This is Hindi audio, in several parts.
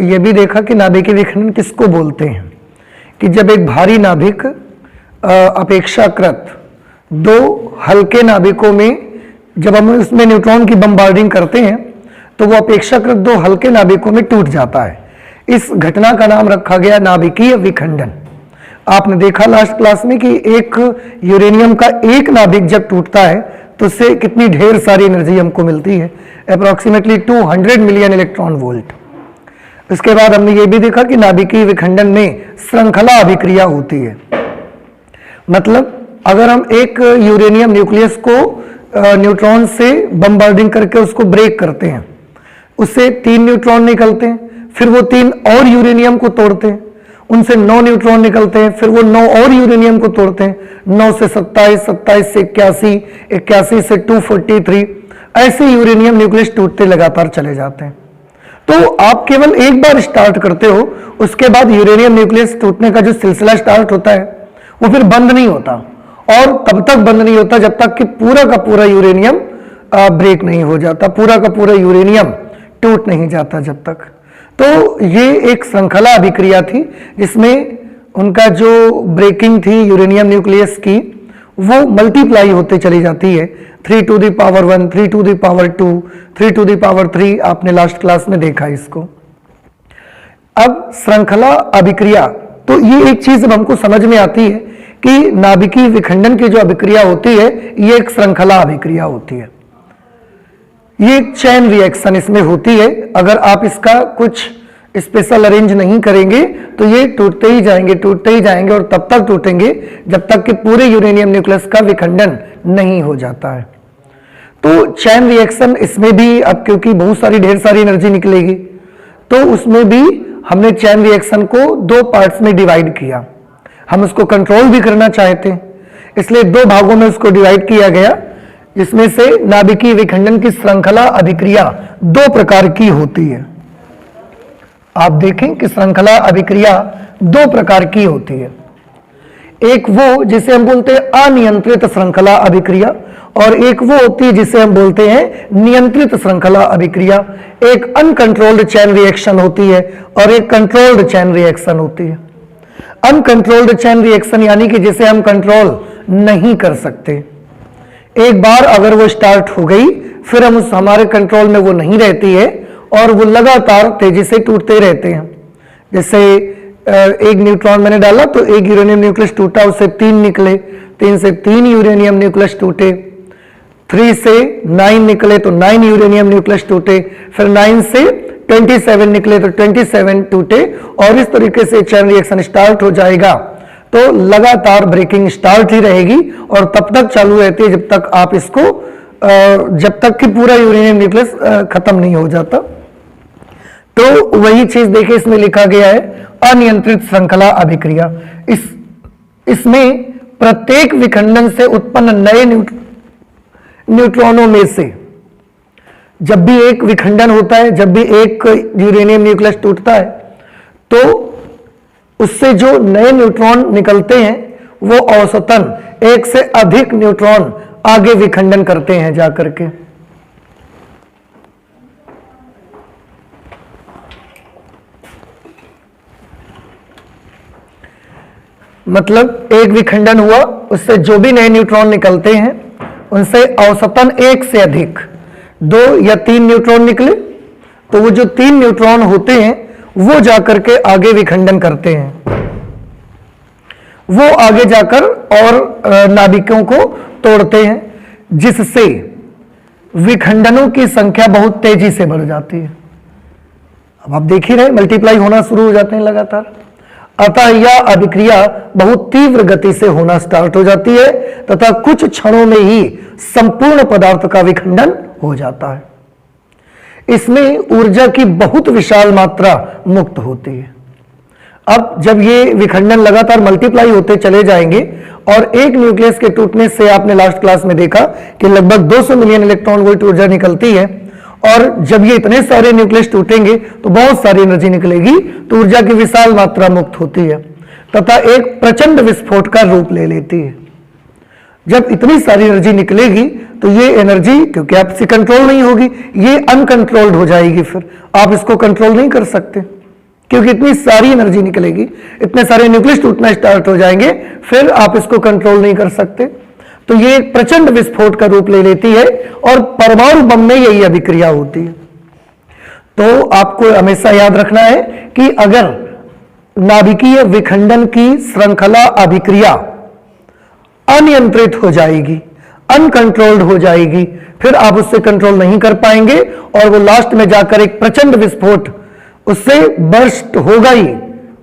ये भी देखा कि नाभिकीय विखंडन किसको बोलते हैं, कि जब एक भारी नाभिक अपेक्षाकृत दो हल्के नाभिकों में, जब हम इसमें न्यूट्रॉन की बम्बार्डिंग करते हैं तो वो अपेक्षाकृत दो हल्के नाभिकों में टूट जाता है। इस घटना का नाम रखा गया नाभिकीय विखंडन। आपने देखा लास्ट क्लास में कि एक यूरेनियम का एक नाभिक जब टूटता है तो उससे कितनी ढेर सारी एनर्जी हमको मिलती है, अप्रॉक्सीमेटली 200 मिलियन इलेक्ट्रॉन वोल्ट। इसके बाद हमने ये भी देखा कि नाभिकीय विखंडन में श्रृंखला अभिक्रिया होती है। मतलब अगर हम एक यूरेनियम न्यूक्लियस को न्यूट्रॉन से बम्बार्डिंग करके उसको ब्रेक करते हैं, उससे 3 न्यूट्रॉन निकलते हैं, फिर वो 3 और यूरेनियम को तोड़ते हैं, उनसे 9 न्यूट्रॉन निकलते हैं, फिर वो 9 और यूरेनियम को तोड़ते हैं, 9 से 27, 27 से 81, 81 से 243, ऐसे यूरेनियम न्यूक्लियस टूटते लगातार चले जाते हैं। तो आप केवल एक बार स्टार्ट करते हो, उसके बाद यूरेनियम न्यूक्लियस टूटने का जो सिलसिला स्टार्ट होता है वो फिर बंद नहीं होता, और तब तक बंद नहीं होता जब तक कि पूरा का पूरा यूरेनियम ब्रेक नहीं हो जाता, पूरा का पूरा यूरेनियम टूट नहीं जाता जब तक। तो ये एक श्रृंखला अभिक्रिया थी जिसमें उनका जो ब्रेकिंग थी यूरेनियम न्यूक्लियस की वो मल्टीप्लाई होते चली जाती है, 3 to the power 1, 3 to the power 2, 3 to the power 3। आपने लास्ट क्लास में देखा इसको। अब श्रृंखला अभिक्रिया, तो ये एक चीज अब हमको समझ में आती है कि नाभिकीय विखंडन की जो अभिक्रिया होती है ये एक श्रृंखला अभिक्रिया होती है, ये एक चेन रिएक्शन इसमें होती है। अगर आप इसका कुछ स्पेशल अरेंज नहीं करेंगे तो ये टूटते ही जाएंगे, टूटते ही जाएंगे, और तब तक टूटेंगे जब तक कि पूरे यूरेनियम न्यूक्लियस का विखंडन नहीं हो जाता है। तो चेन रिएक्शन इसमें भी, अब क्योंकि बहुत सारी ढेर सारी एनर्जी निकलेगी तो उसमें भी हमने चेन रिएक्शन को 2 पार्ट्स में डिवाइड किया। हम उसको कंट्रोल भी करना चाहते हैं, इसलिए 2 भागों में उसको डिवाइड किया गया, जिसमें से नाभिकीय विखंडन की श्रृंखला अभिक्रिया 2 प्रकार की होती है। आप देखें कि श्रृंखला अभिक्रिया 2 प्रकार की होती है। एक वो जिसे हम बोलते हैं अनियंत्रित श्रृंखला अभिक्रिया, और एक वो होती है जिसे हम बोलते हैं नियंत्रित श्रृंखला अभिक्रिया। एक अनकंट्रोल्ड चेन रिएक्शन होती है और एक कंट्रोल्ड चेन रिएक्शन होती है। अनकंट्रोल्ड चेन रिएक्शन यानी कि जिसे हम कंट्रोल नहीं कर सकते, एक बार अगर वो स्टार्ट हो गई फिर हम उस हमारे कंट्रोल में वो नहीं रहती है और वो लगातार तेजी से टूटते रहते हैं। जैसे एक न्यूट्रॉन मैंने डाला तो एक यूरेनियम न्यूक्लियस टूटा, उससे 3 निकले, 3 से 3 यूरेनियम न्यूक्लियस टूटे, 3 से 9 निकले तो 9 यूरेनियम न्यूक्लियस टूटे, फिर 9 से 27 निकले तो 27 टूटे, और इस तरीके से चेन रिएक्शन स्टार्ट हो जाएगा। तो लगातार ब्रेकिंग स्टार्ट ही रहेगी और तब तक चालू रहती है जब तक आप इसको जब तक कि पूरा यूरेनियम न्यूक्लियस खत्म नहीं हो जाता। तो वही चीज देखिए इसमें लिखा गया है अनियंत्रित श्रृंखला अभिक्रिया। इसमें प्रत्येक विखंडन से उत्पन्न नए न्यूट्रॉनों में से, जब भी एक विखंडन होता है, जब भी एक यूरेनियम न्यूक्लियस टूटता है तो उससे जो नए न्यूट्रॉन निकलते हैं वो औसतन 1 से अधिक न्यूट्रॉन आगे विखंडन करते हैं जाकर के। मतलब एक विखंडन हुआ, उससे जो भी नए न्यूट्रॉन निकलते हैं उनसे औसतन 1 से अधिक 2 या 3 न्यूट्रॉन निकले तो वो जो 3 न्यूट्रॉन होते हैं वो जाकर के आगे विखंडन करते हैं, वो आगे जाकर और नाभिकों को तोड़ते हैं, जिससे विखंडनों की संख्या बहुत तेजी से बढ़ जाती है। अब आप देख ही रहे मल्टीप्लाई होना शुरू हो जाते हैं लगातार। अतः यह अभिक्रिया बहुत तीव्र गति से होना स्टार्ट हो जाती है तथा कुछ क्षणों में ही संपूर्ण पदार्थ का विखंडन हो जाता है। इसमें ऊर्जा की बहुत विशाल मात्रा मुक्त होती है। अब जब ये विखंडन लगातार मल्टीप्लाई होते चले जाएंगे और एक न्यूक्लियस के टूटने से आपने लास्ट क्लास में देखा कि लगभग 200 मिलियन इलेक्ट्रॉन वोल्ट ऊर्जा निकलती है, और जब ये इतने सारे न्यूक्लियस टूटेंगे तो बहुत सारी एनर्जी निकलेगी, तो ऊर्जा की विशाल मात्रा मुक्त होती है तथा एक प्रचंड विस्फोट का रूप ले लेती है। जब इतनी सारी एनर्जी निकलेगी तो ये एनर्जी, क्योंकि आपसे कंट्रोल नहीं होगी, ये अनकंट्रोल्ड हो जाएगी, फिर आप इसको कंट्रोल नहीं कर सकते। क्योंकि इतनी सारी एनर्जी निकलेगी, इतने सारे न्यूक्लियस टूटना स्टार्ट हो जाएंगे, फिर आप इसको कंट्रोल नहीं कर सकते। तो ये एक प्रचंड विस्फोट का रूप ले लेती है और परमाणु बम में यही अभिक्रिया होती है। तो आपको हमेशा याद रखना है कि अगर नाभिकीय विखंडन की श्रृंखला अभिक्रिया अनियंत्रित हो जाएगी, अनकंट्रोल्ड हो जाएगी, फिर आप उससे कंट्रोल नहीं कर पाएंगे और वो लास्ट में जाकर एक प्रचंड विस्फोट उससे बर्स्ट होगा ही,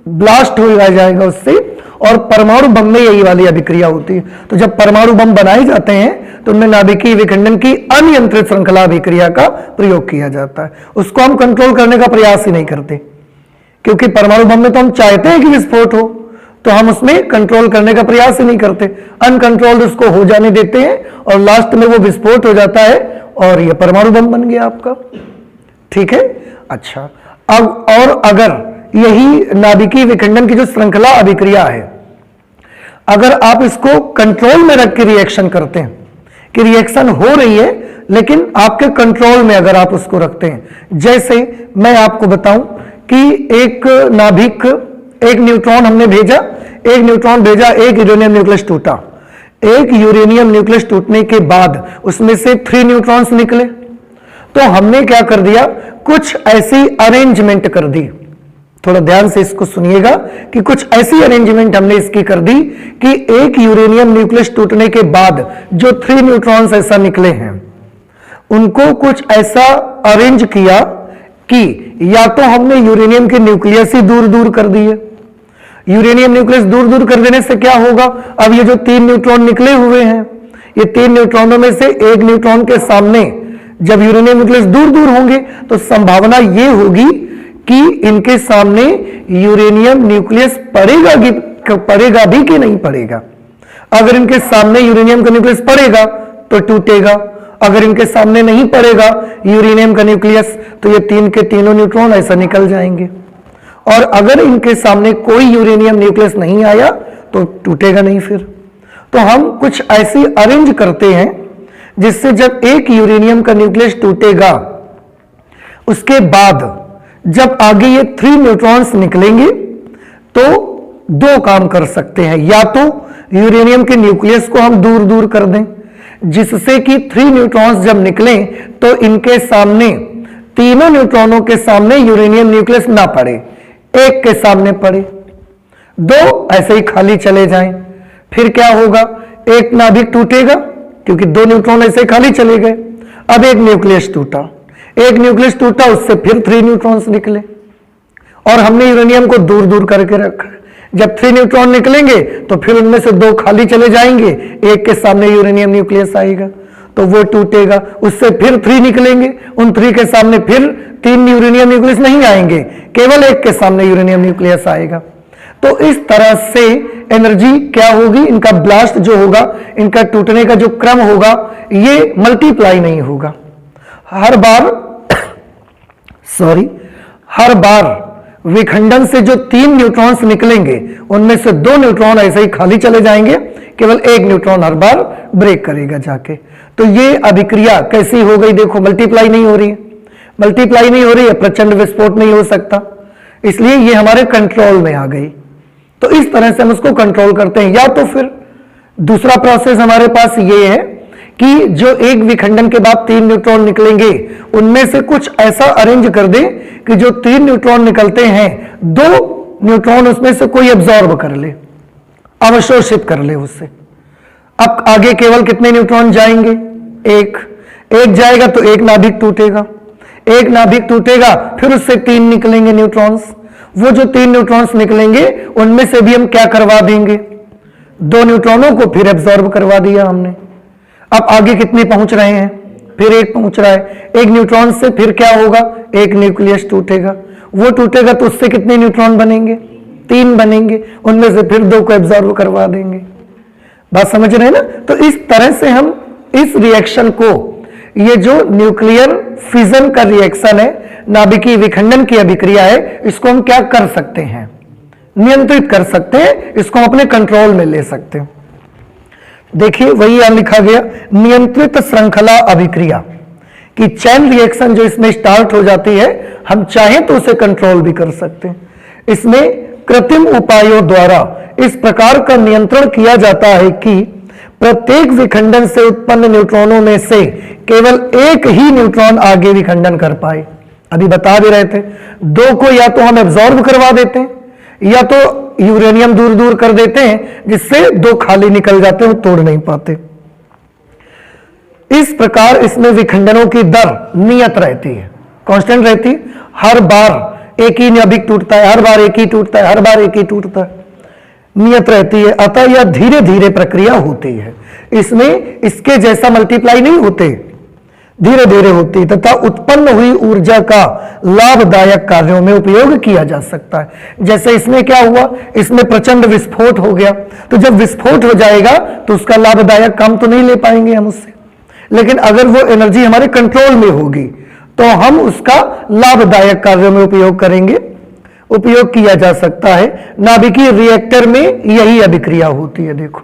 ब्लास्ट हो जाएगा उससे, और परमाणु बम में यही वाली अभिक्रिया होती है। तो जब परमाणु बम बनाए जाते हैं तो उनमें नाभिकीय विखंडन की अनियंत्रित श्रृंखला अभिक्रिया का प्रयोग किया जाता है। उसको हम कंट्रोल करने का प्रयास ही नहीं करते, क्योंकि परमाणु बम में तो हम चाहते हैं कि विस्फोट हो, तो हम उसमें कंट्रोल करने का प्रयास ही नहीं करते, अनकंट्रोल्ड उसको हो जाने देते हैं और लास्ट में वो विस्फोट हो जाता है और ये परमाणु बम बन गया आपका। ठीक है, अच्छा। अब और अगर यही नाभिकीय विखंडन की जो श्रृंखला अभिक्रिया है, अगर आप इसको कंट्रोल में रख के रिएक्शन करते हैं कि रिएक्शन हो रही है लेकिन आपके कंट्रोल में अगर आप उसको रखते हैं, जैसे मैं आपको बताऊं कि एक नाभिक, एक न्यूट्रॉन हमने भेजा, एक न्यूट्रॉन भेजा, एक यूरेनियम न्यूक्लियस टूटा। एक यूरेनियम न्यूक्लियस टूटने के बाद उसमें से 3 न्यूट्रॉन्स निकले, तो हमने क्या कर दिया, कुछ ऐसी अरेंजमेंट कर दी। थोड़ा ध्यान से इसको सुनिएगा कि कुछ ऐसी अरेंजमेंट हमने इसकी कर दी कि एक यूरेनियम न्यूक्लियस टूटने के बाद जो 3 न्यूट्रॉन्स ऐसा निकले हैं, उनको कुछ ऐसा अरेंज किया कि या तो हमने यूरेनियम के न्यूक्लियस ही दूर दूर कर दिए। यूरेनियम न्यूक्लियस दूर दूर कर देने से क्या होगा, अब ये जो 3 न्यूट्रॉन निकले हुए हैं, ये 3 न्यूट्रॉनों में से एक न्यूट्रॉन के सामने जब यूरेनियम न्यूक्लियस दूर दूर होंगे तो संभावना ये होगी कि इनके सामने यूरेनियम न्यूक्लियस पड़ेगा भी कि नहीं पड़ेगा। अगर इनके सामने यूरेनियम का न्यूक्लियस पड़ेगा तो टूटेगा, अगर इनके सामने नहीं पड़ेगा यूरेनियम का न्यूक्लियस तो ये 3 के तीनों न्यूट्रॉन ऐसा निकल जाएंगे, और अगर इनके सामने कोई यूरेनियम न्यूक्लियस नहीं आया तो टूटेगा नहीं। फिर तो हम कुछ ऐसी अरेंज करते हैं जिससे जब एक यूरेनियम का न्यूक्लियस टूटेगा उसके बाद जब आगे ये 3 न्यूट्रॉन्स निकलेंगे तो 2 काम कर सकते हैं, या तो यूरेनियम के न्यूक्लियस को हम दूर दूर कर दें जिससे कि 3 न्यूट्रॉन्स जब निकलें तो इनके सामने, तीनों न्यूट्रॉनों के सामने यूरेनियम न्यूक्लियस ना पड़े, एक के सामने पड़े, 2 ऐसे ही खाली चले जाएं। फिर क्या होगा, एक नाभिक टूटेगा क्योंकि 2 न्यूट्रॉन ऐसे खाली चले गए। अब एक न्यूक्लियस टूटा, एक न्यूक्लियस टूटा, उससे फिर 3 न्यूट्रॉन्स निकले और हमने यूरेनियम को दूर दूर करके रखा। जब 3 न्यूट्रॉन निकलेंगे तो फिर उनमें से 2 खाली चले जाएंगे, एक के सामने यूरेनियम न्यूक्लियस आएगा तो वो टूटेगा, उससे फिर 3 निकलेंगे, उन 3 के सामने फिर 3 यूरेनियम न्यूक्लियस नहीं आएंगे, केवल एक के सामने यूरेनियम न्यूक्लियस आएगा। तो इस तरह से एनर्जी क्या होगी, इनका ब्लास्ट जो होगा, इनका टूटने का जो क्रम होगा ये मल्टीप्लाई नहीं होगा। हर बार विखंडन से जो 3 न्यूट्रॉन्स निकलेंगे उनमें से 2 न्यूट्रॉन ऐसे ही खाली चले जाएंगे, केवल एक न्यूट्रॉन हर बार ब्रेक करेगा जाके। तो ये अभिक्रिया कैसी हो गई, देखो मल्टीप्लाई नहीं हो रही है, मल्टीप्लाई नहीं हो रही है, प्रचंड विस्फोट नहीं हो सकता, इसलिए ये हमारे कंट्रोल में आ गई। तो इस तरह से हम उसको कंट्रोल करते हैं। या तो फिर दूसरा प्रोसेस हमारे पास ये है कि जो एक विखंडन के बाद 3 न्यूट्रॉन निकलेंगे उनमें से कुछ ऐसा अरेंज कर दे कि जो 3 न्यूट्रॉन निकलते हैं 2 न्यूट्रॉन उसमें से कोई एब्जॉर्ब कर ले, अवशोषित कर ले उससे। अब आगे केवल कितने न्यूट्रॉन जाएंगे, एक जाएगा तो एक नाभिक टूटेगा, एक नाभिक टूटेगा फिर उससे 3 निकलेंगे न्यूट्रॉन्स। वो जो 3 न्यूट्रॉन्स निकलेंगे उनमें से भी हम क्या करवा देंगे, 2 न्यूट्रॉनों को फिर एब्जॉर्ब करवा दिया हमने। अब आगे कितने पहुंच रहे हैं, फिर एक पहुंच रहा है, एक न्यूट्रॉन से फिर क्या होगा, एक न्यूक्लियस टूटेगा, वो टूटेगा तो उससे कितने न्यूट्रॉन बनेंगे, 3 बनेंगे, उनमें से फिर 2 को एब्जॉर्ब करवा देंगे। बात समझ रहे हैं ना। तो इस तरह से हम इस रिएक्शन को, ये जो न्यूक्लियर फिजन का रिएक्शन है, नाभिकीय विखंडन की अभिक्रिया है, इसको हम क्या कर सकते हैं, नियंत्रित कर सकते हैं, इसको हम अपने कंट्रोल में ले सकते हैं। देखिए वही यहां लिखा गया, नियंत्रित श्रृंखला अभिक्रिया की चैन रिएक्शन जो इसमें स्टार्ट हो जाती है, हम चाहें तो उसे कंट्रोल भी कर सकते हैं। इसमें कृत्रिम उपायों द्वारा इस प्रकार का नियंत्रण किया जाता है कि प्रत्येक विखंडन से उत्पन्न न्यूट्रॉनों में से केवल एक ही न्यूट्रॉन आगे विखंडन कर पाए। अभी बता भी रहे थे, दो को या तो हम एब्जॉर्ब करवा देते हैं या तो यूरेनियम दूर दूर कर देते हैं, जिससे दो खाली निकल जाते हैं, वो तोड़ नहीं पाते। इस प्रकार इसमें विखंडनों की दर नियत रहती है, कांस्टेंट रहती है। हर बार एक ही नाभिक टूटता है, हर बार एक ही टूटता है, हर बार एक ही टूटता है, नियत रहती है। अतः यह धीरे धीरे प्रक्रिया होती है, इसमें इसके जैसा मल्टीप्लाई नहीं होते, धीरे धीरे होती है तथा उत्पन्न हुई ऊर्जा का लाभदायक कार्यों में उपयोग किया जा सकता है। जैसे इसमें क्या हुआ, इसमें प्रचंड विस्फोट हो गया, तो जब विस्फोट हो जाएगा तो उसका लाभदायक काम तो नहीं ले पाएंगे हम उससे, लेकिन अगर वो एनर्जी हमारे कंट्रोल में होगी तो हम उसका लाभदायक कार्यों में उपयोग करेंगे, उपयोग किया जा सकता है। नाभिकीय रिएक्टर में यही अभिक्रिया होती है। देखो,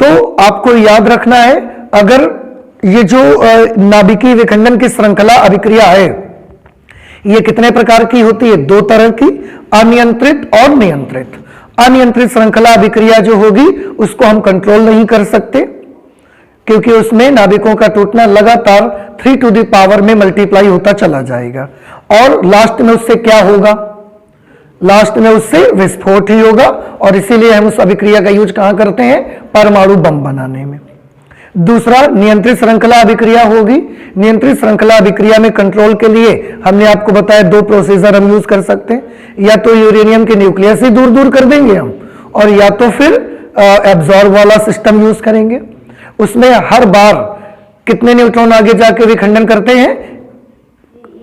तो आपको याद रखना है, अगर ये जो नाभिकीय विखंडन की श्रृंखला अभिक्रिया है, ये कितने प्रकार की होती है? दो तरह की, अनियंत्रित और नियंत्रित। अनियंत्रित श्रृंखला अभिक्रिया जो होगी उसको हम कंट्रोल नहीं कर सकते, क्योंकि उसमें नाभिकों का टूटना लगातार 3 टू द पावर में मल्टीप्लाई होता चला जाएगा और लास्ट में उससे क्या होगा? लास्ट में उससे विस्फोट ही होगा। और इसीलिए हम उस अभिक्रिया का यूज कहां करते हैं? परमाणु बम बनाने में। दूसरा, नियंत्रित श्रृंखला अभिक्रिया होगी। नियंत्रित श्रृंखला अभिक्रिया में कंट्रोल के लिए हमने आपको बताया दो प्रोसीजर हम यूज कर सकते हैं, या तो यूरेनियम के न्यूक्लियस ही दूर दूर कर देंगे हम, और या तो फिर एब्जॉर्ब वाला सिस्टम यूज करेंगे। उसमें हर बार कितने न्यूट्रॉन आगे जाके विखंडन करते हैं?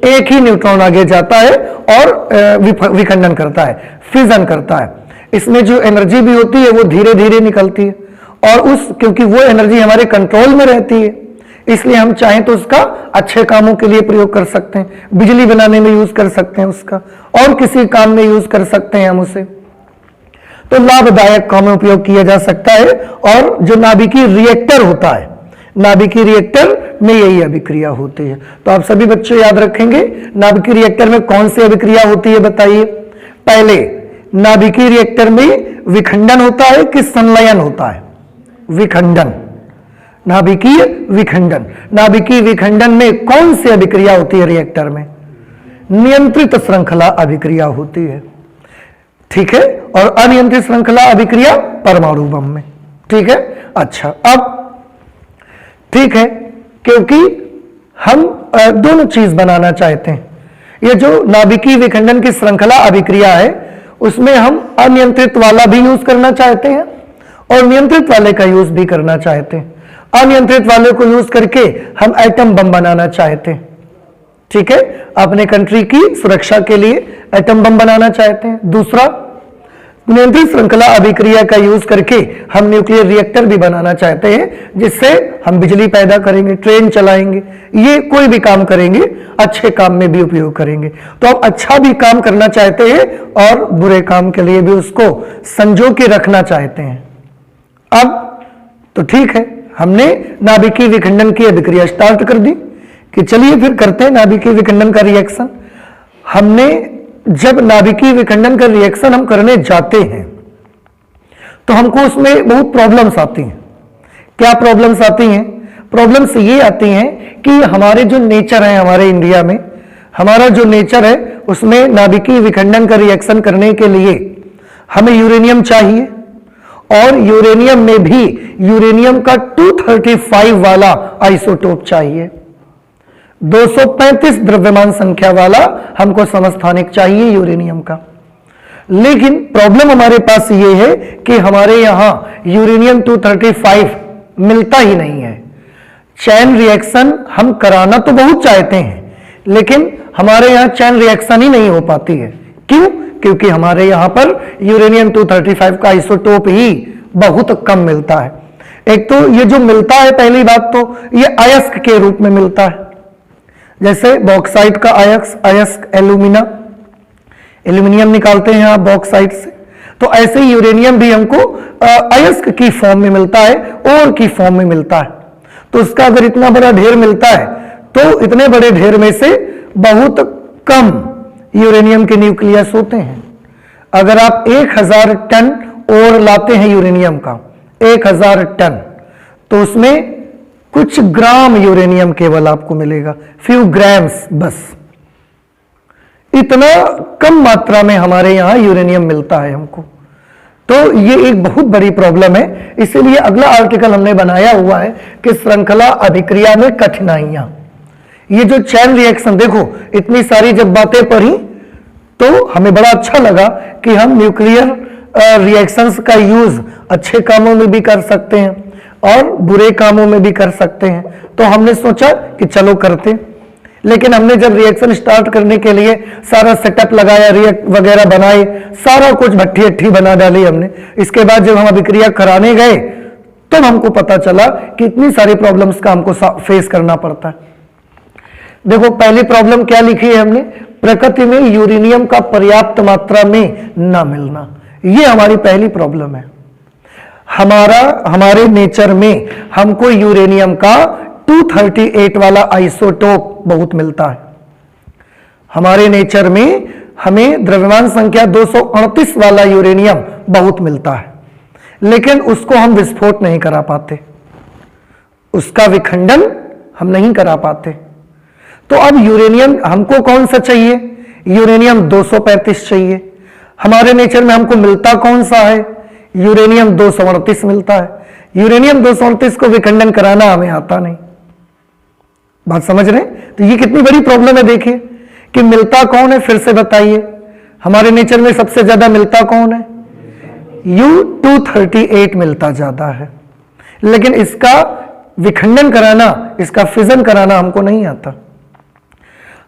एक ही न्यूट्रॉन आगे जाता है और विखंडन करता है, फिजन करता है। इसमें जो एनर्जी भी होती है वो धीरे धीरे निकलती है, और क्योंकि वो एनर्जी हमारे कंट्रोल में रहती है, इसलिए हम चाहें तो उसका अच्छे कामों के लिए प्रयोग कर सकते हैं, बिजली बनाने में यूज कर सकते हैं उसका, और किसी काम में यूज कर सकते हैं हम उसे, तो लाभदायक काम में उपयोग किया जा सकता है। और जो नाभिकीय रिएक्टर होता है, नाभिकीय रिएक्टर में यही अभिक्रिया होती है। तो आप सभी बच्चे याद रखेंगे, नाभिकीय रिएक्टर में कौन सी अभिक्रिया होती है बताइए? पहले, नाभिकीय रिएक्टर में विखंडन होता है कि संलयन होता है? विखंडन, नाभिकीय विखंडन। नाभिकीय विखंडन में कौन सी अभिक्रिया होती है रिएक्टर में? नियंत्रित श्रृंखला अभिक्रिया होती है, ठीक है। और अनियंत्रित श्रृंखला अभिक्रिया परमाणु बम में, ठीक है। अच्छा, अब ठीक है, क्योंकि हम दोनों चीज बनाना चाहते हैं। ये जो नाभिकीय विखंडन की श्रृंखला अभिक्रिया है उसमें हम अनियंत्रित वाला भी यूज करना चाहते हैं और नियंत्रित वाले का यूज भी करना चाहते हैं। अनियंत्रित वाले को यूज करके हम एटम बम बनाना चाहते हैं, ठीक है, अपने कंट्री की सुरक्षा के लिए एटम बम बनाना चाहते हैं। दूसरा, नियंत्रित श्रृंखला अभिक्रिया का यूज करके हम न्यूक्लियर रिएक्टर भी बनाना चाहते हैं, जिससे हम बिजली पैदा करेंगे, ट्रेन चलाएंगे, ये कोई भी काम करेंगे, अच्छे काम में भी उपयोग करेंगे। तो हम अच्छा भी काम करना चाहते हैं और बुरे काम के लिए भी उसको संजो के रखना चाहते हैं। अब तो ठीक है, हमने नाभिकीय विखंडन की अभिक्रिया स्टार्ट कर दी कि चलिए फिर करते हैं नाभिकीय विखंडन का रिएक्शन। हमने जब नाभिकीय विखंडन का रिएक्शन हम करने जाते हैं तो हमको उसमें बहुत प्रॉब्लम्स आती हैं। क्या प्रॉब्लम्स आती हैं? प्रॉब्लम्स ये आती हैं कि हमारे जो नेचर है, हमारे इंडिया में हमारा जो नेचर है उसमें नाभिकीय विखंडन का रिएक्शन करने के लिए हमें यूरेनियम चाहिए, और यूरेनियम में भी यूरेनियम का 235 वाला आइसोटोप चाहिए। 235 द्रव्यमान संख्या वाला हमको समस्थानिक चाहिए यूरेनियम का। लेकिन प्रॉब्लम हमारे पास ये है कि हमारे यहां यूरेनियम 235 मिलता ही नहीं है। चैन रिएक्शन हम कराना तो बहुत चाहते हैं, लेकिन हमारे यहां चैन रिएक्शन ही नहीं हो पाती है। क्यों? क्योंकि हमारे यहां पर यूरेनियम 235 का आइसोटोप ही बहुत कम मिलता है। एक तो ये जो मिलता है, पहली बात तो ये अयस्क के रूप में मिलता है, जैसे बॉक्साइट का अयस्क एल्यूमिनियम निकालते हैं आप बॉक्साइट से, तो ऐसे ही यूरेनियम भी हमको अयस्क की फॉर्म में मिलता है, ओर की फॉर्म में मिलता है। तो उसका अगर इतना बड़ा ढेर मिलता है तो इतने बड़े ढेर में से बहुत कम यूरेनियम के न्यूक्लियस होते हैं। अगर आप 1000 टन और लाते हैं यूरेनियम का, 1000 टन, तो उसमें कुछ ग्राम यूरेनियम केवल आपको मिलेगा, फ्यू ग्राम्स बस। इतना कम मात्रा में हमारे यहां यूरेनियम मिलता है हमको, तो ये एक बहुत बड़ी प्रॉब्लम है। इसीलिए अगला आर्टिकल हमने बनाया हुआ है कि श्रृंखला अभिक्रिया में कठिनाइयां। ये जो चैन रिएक्शन, देखो इतनी सारी जब बातें पढ़ी तो हमें बड़ा अच्छा लगा कि हम न्यूक्लियर रिएक्शंस का यूज अच्छे कामों में भी कर सकते हैं और बुरे कामों में भी कर सकते हैं। तो हमने सोचा कि चलो करते, लेकिन हमने जब रिएक्शन स्टार्ट करने के लिए सारा सेटअप लगाया, रिएक्ट वगैरह बनाए, सारा कुछ भट्ठी अट्ठी बना डाली हमने। इसके बाद जब हम अभिक्रिया कराने गए तब हमको पता चला कि इतनी सारी प्रॉब्लम्स का हमको फेस करना पड़ता है। देखो पहली प्रॉब्लम क्या लिखी है हमने, प्रकृति में यूरेनियम का पर्याप्त मात्रा में ना मिलना। ये हमारी पहली प्रॉब्लम है। हमारे नेचर में हमको यूरेनियम का 238 वाला आइसोटोप बहुत मिलता है। हमारे नेचर में हमें द्रव्यमान संख्या 238 वाला यूरेनियम बहुत मिलता है, लेकिन उसको हम विस्फोट नहीं करा पाते, उसका विखंडन हम नहीं करा पाते। तो अब यूरेनियम हमको कौन सा चाहिए, यूरेनियम 235 चाहिए। हमारे नेचर में हमको मिलता कौन सा है, यूरेनियम 238 मिलता है। यूरेनियम 238 को विखंडन कराना हमें आता नहीं। बात समझ रहे हैं? तो ये कितनी बड़ी प्रॉब्लम है, देखिए कि मिलता कौन है, फिर से बताइए। हमारे नेचर में सबसे ज्यादा मिलता कौन है, U238 मिलता ज्यादा है, लेकिन इसका विखंडन कराना, इसका फिजन कराना हमको नहीं आता।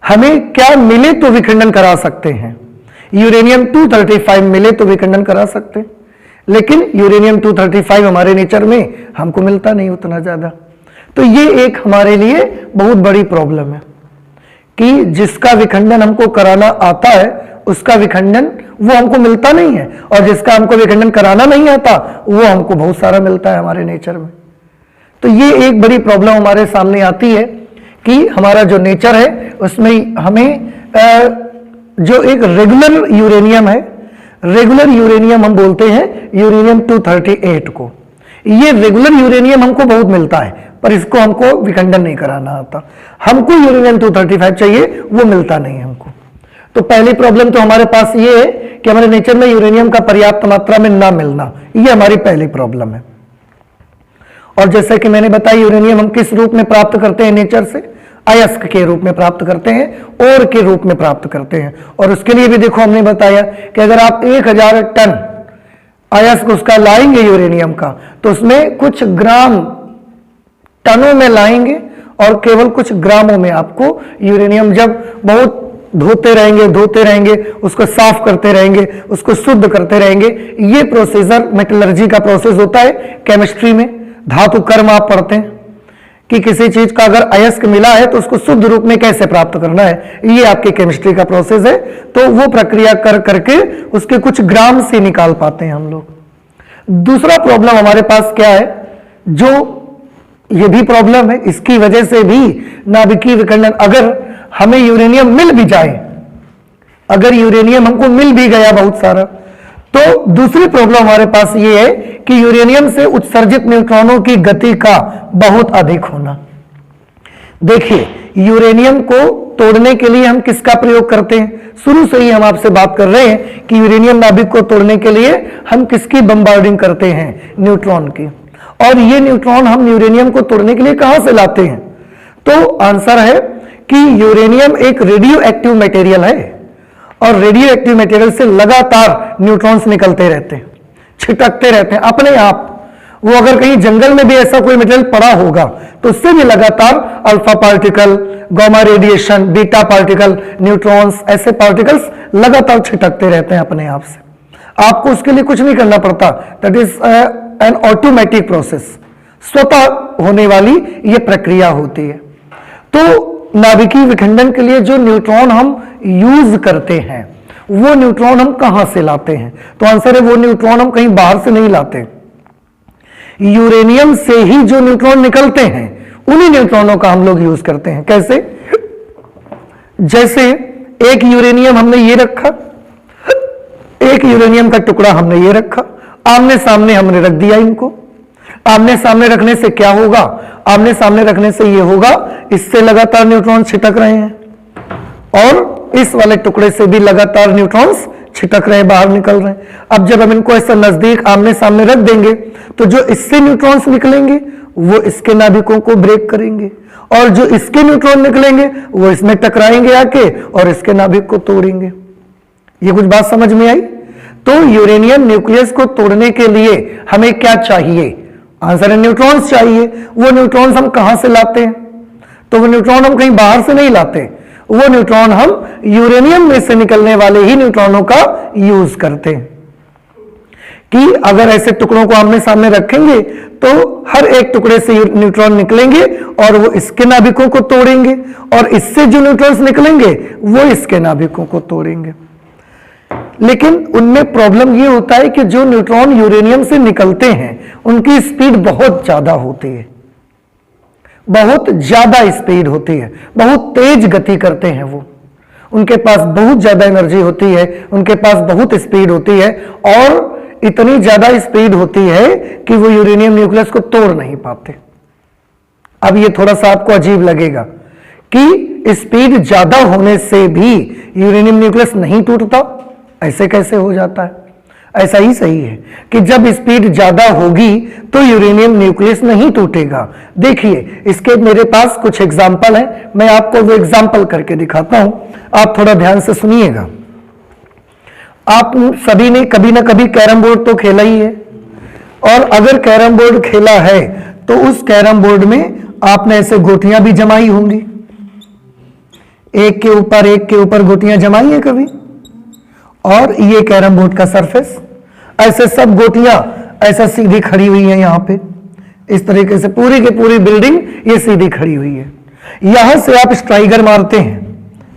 हमें क्या मिले तो विखंडन करा सकते हैं, यूरेनियम 235 मिले तो विखंडन करा सकते हैं, लेकिन यूरेनियम 235 हमारे नेचर में हमको मिलता नहीं उतना ज्यादा। तो ये एक हमारे लिए बहुत बड़ी प्रॉब्लम है कि जिसका विखंडन हमको कराना आता है उसका विखंडन वो हमको मिलता नहीं है, और जिसका हमको विखंडन कराना नहीं आता वो हमको बहुत सारा मिलता है हमारे नेचर में। तो ये एक बड़ी प्रॉब्लम हमारे सामने आती है कि हमारा जो नेचर है उसमें हमें जो एक रेगुलर यूरेनियम है, रेगुलर यूरेनियम हम बोलते हैं यूरेनियम 238 को, ये रेगुलर यूरेनियम हमको बहुत मिलता है, पर इसको हमको विखंडन नहीं कराना आता। हमको यूरेनियम 235 चाहिए, वो मिलता नहीं हमको। तो पहली प्रॉब्लम तो हमारे पास ये है कि हमारे नेचर में यूरेनियम का पर्याप्त मात्रा में ना मिलना, ये हमारी पहली प्रॉब्लम है। और जैसे कि मैंने बताया, यूरेनियम हम किस रूप में प्राप्त करते हैं नेचर से, अयस्क के रूप में प्राप्त करते हैं, ओर के रूप में प्राप्त करते हैं। और उसके लिए भी देखो हमने बताया कि अगर आप 1000 टन अयस्क उसका लाएंगे यूरेनियम का, तो उसमें कुछ ग्राम टनों में लाएंगे और केवल कुछ ग्रामों में आपको यूरेनियम, जब बहुत धोते रहेंगे, उसको साफ करते रहेंगे, उसको शुद्ध करते रहेंगे। ये प्रोसीजर मेटलर्जी का प्रोसेस होता है केमिस्ट्री में। धातु कर्म आप पढ़ते हैं कि किसी चीज का अगर अयस्क मिला है तो उसको शुद्ध रूप में कैसे प्राप्त करना है, ये आपके केमिस्ट्री का प्रोसेस है। तो वो प्रक्रिया कर करके उसके कुछ ग्राम से निकाल पाते हैं हम लोग। दूसरा प्रॉब्लम हमारे पास क्या है, जो ये भी प्रॉब्लम है, इसकी वजह से भी नाभिकीय विखंडन, अगर हमें यूरेनियम मिल भी जाए, अगर यूरेनियम हमको मिल भी गया बहुत सारा, तो दूसरी प्रॉब्लम हमारे पास ये है कि यूरेनियम से उत्सर्जित न्यूट्रॉनों की गति का बहुत अधिक होना। देखिए, यूरेनियम को तोड़ने के लिए हम किसका प्रयोग करते हैं, शुरू से ही हम आपसे बात कर रहे हैं कि यूरेनियम नाभिक को तोड़ने के लिए हम किसकी बम्बार्डिंग करते हैं, न्यूट्रॉन की। और ये न्यूट्रॉन हम यूरेनियम को तोड़ने के लिए कहां से लाते हैं, तो आंसर है कि यूरेनियम एक रेडियो एक्टिव मटेरियल है, और रेडियो एक्टिव मटेरियल से लगातार न्यूट्रॉन्स निकलते रहते हैं, छिटकते रहते हैं अपने आप। वो अगर कहीं जंगल में भी ऐसा कोई मटेरियल पड़ा होगा तो उससे भी लगातार alpha particle, gamma radiation, beta particle, neutrons, ऐसे पार्टिकल्स लगातार छिटकते रहते हैं अपने आप से। आपको उसके लिए कुछ नहीं करना पड़ता, that is an automatic process, स्वतः होने वाली ये प्रक्रिया होती है। तो नाभिकीय विखंडन के लिए जो न्यूट्रॉन हम यूज करते हैं, वो न्यूट्रॉन हम कहां से लाते हैं, तो आंसर है वो न्यूट्रॉन हम कहीं बाहर से नहीं लाते। यूरेनियम से ही जो न्यूट्रॉन निकलते हैं उन्हीं न्यूट्रॉनों का हम लोग यूज करते हैं। कैसे? जैसे एक यूरेनियम हमने ये रखा, एक यूरेनियम का टुकड़ा हमने ये रखा, आमने सामने हमने रख दिया इनको। आमने सामने रखने से क्या होगा? आमने सामने रखने से ये होगा, इससे लगातार न्यूट्रॉन छिटक रहे हैं और इस वाले टुकड़े से भी लगातार न्यूट्रॉन्स छिटक रहे हैं, बाहर निकल रहे हैं। अब जब हम इनको ऐसा नजदीक आमने सामने रख देंगे तो जो इससे न्यूट्रॉन्स निकलेंगे वो इसके नाभिकों को ब्रेक करेंगे और जो इसके न्यूट्रॉन निकलेंगे वो इसमें टकराएंगे आके और इसके नाभिक को तोड़ेंगे। ये कुछ बात समझ में आई? तो यूरेनियम न्यूक्लियस को तोड़ने के लिए हमें क्या चाहिए? आंसर है न्यूट्रॉन्स चाहिए। वो न्यूट्रॉन्स हम कहां से लाते हैं? तो वो न्यूट्रॉन हम कहीं बाहर से नहीं लाते, वो न्यूट्रॉन हम यूरेनियम में से निकलने वाले ही न्यूट्रॉनों का यूज करते हैं। कि अगर ऐसे टुकड़ों को आमने सामने रखेंगे तो हर एक टुकड़े से न्यूट्रॉन निकलेंगे और वो इसके नाभिकों को तोड़ेंगे और इससे जो न्यूट्रॉन्स निकलेंगे वो इसके नाभिकों को तोड़ेंगे। लेकिन उनमें प्रॉब्लम ये होता है कि जो न्यूट्रॉन यूरेनियम से निकलते हैं उनकी स्पीड बहुत ज्यादा होती है, बहुत ज्यादा स्पीड होती है, बहुत तेज गति करते हैं वो। उनके पास बहुत ज्यादा एनर्जी होती है, उनके पास बहुत स्पीड होती है और इतनी ज्यादा स्पीड होती है कि वो यूरेनियम न्यूक्लियस को तोड़ नहीं पाते। अब ये थोड़ा सा आपको अजीब लगेगा कि स्पीड ज्यादा होने से भी यूरेनियम न्यूक्लियस नहीं टूटता, ऐसे कैसे हो जाता है? ऐसा ही सही है कि जब स्पीड ज्यादा होगी तो यूरेनियम न्यूक्लियस नहीं टूटेगा। देखिए इसके मेरे पास कुछ एग्जाम्पल है, मैं आपको वो एग्जाम्पल करके दिखाता हूं, आप थोड़ा ध्यान से सुनिएगा। आप सभी ने कभी ना कभी कैरम बोर्ड तो खेला ही है और अगर कैरम बोर्ड खेला है तो उस कैरम बोर्ड में आपने ऐसे गोटियां भी जमाई होंगी, एक के ऊपर गोटियां जमाई है कभी? और ये कैरम बोर्ड का सरफेस, ऐसे सब गोटियां ऐसा सीधी खड़ी हुई है यहां पे, इस तरीके से पूरी की पूरी बिल्डिंग ये सीधी खड़ी हुई है। यहां से आप स्ट्राइकर मारते हैं,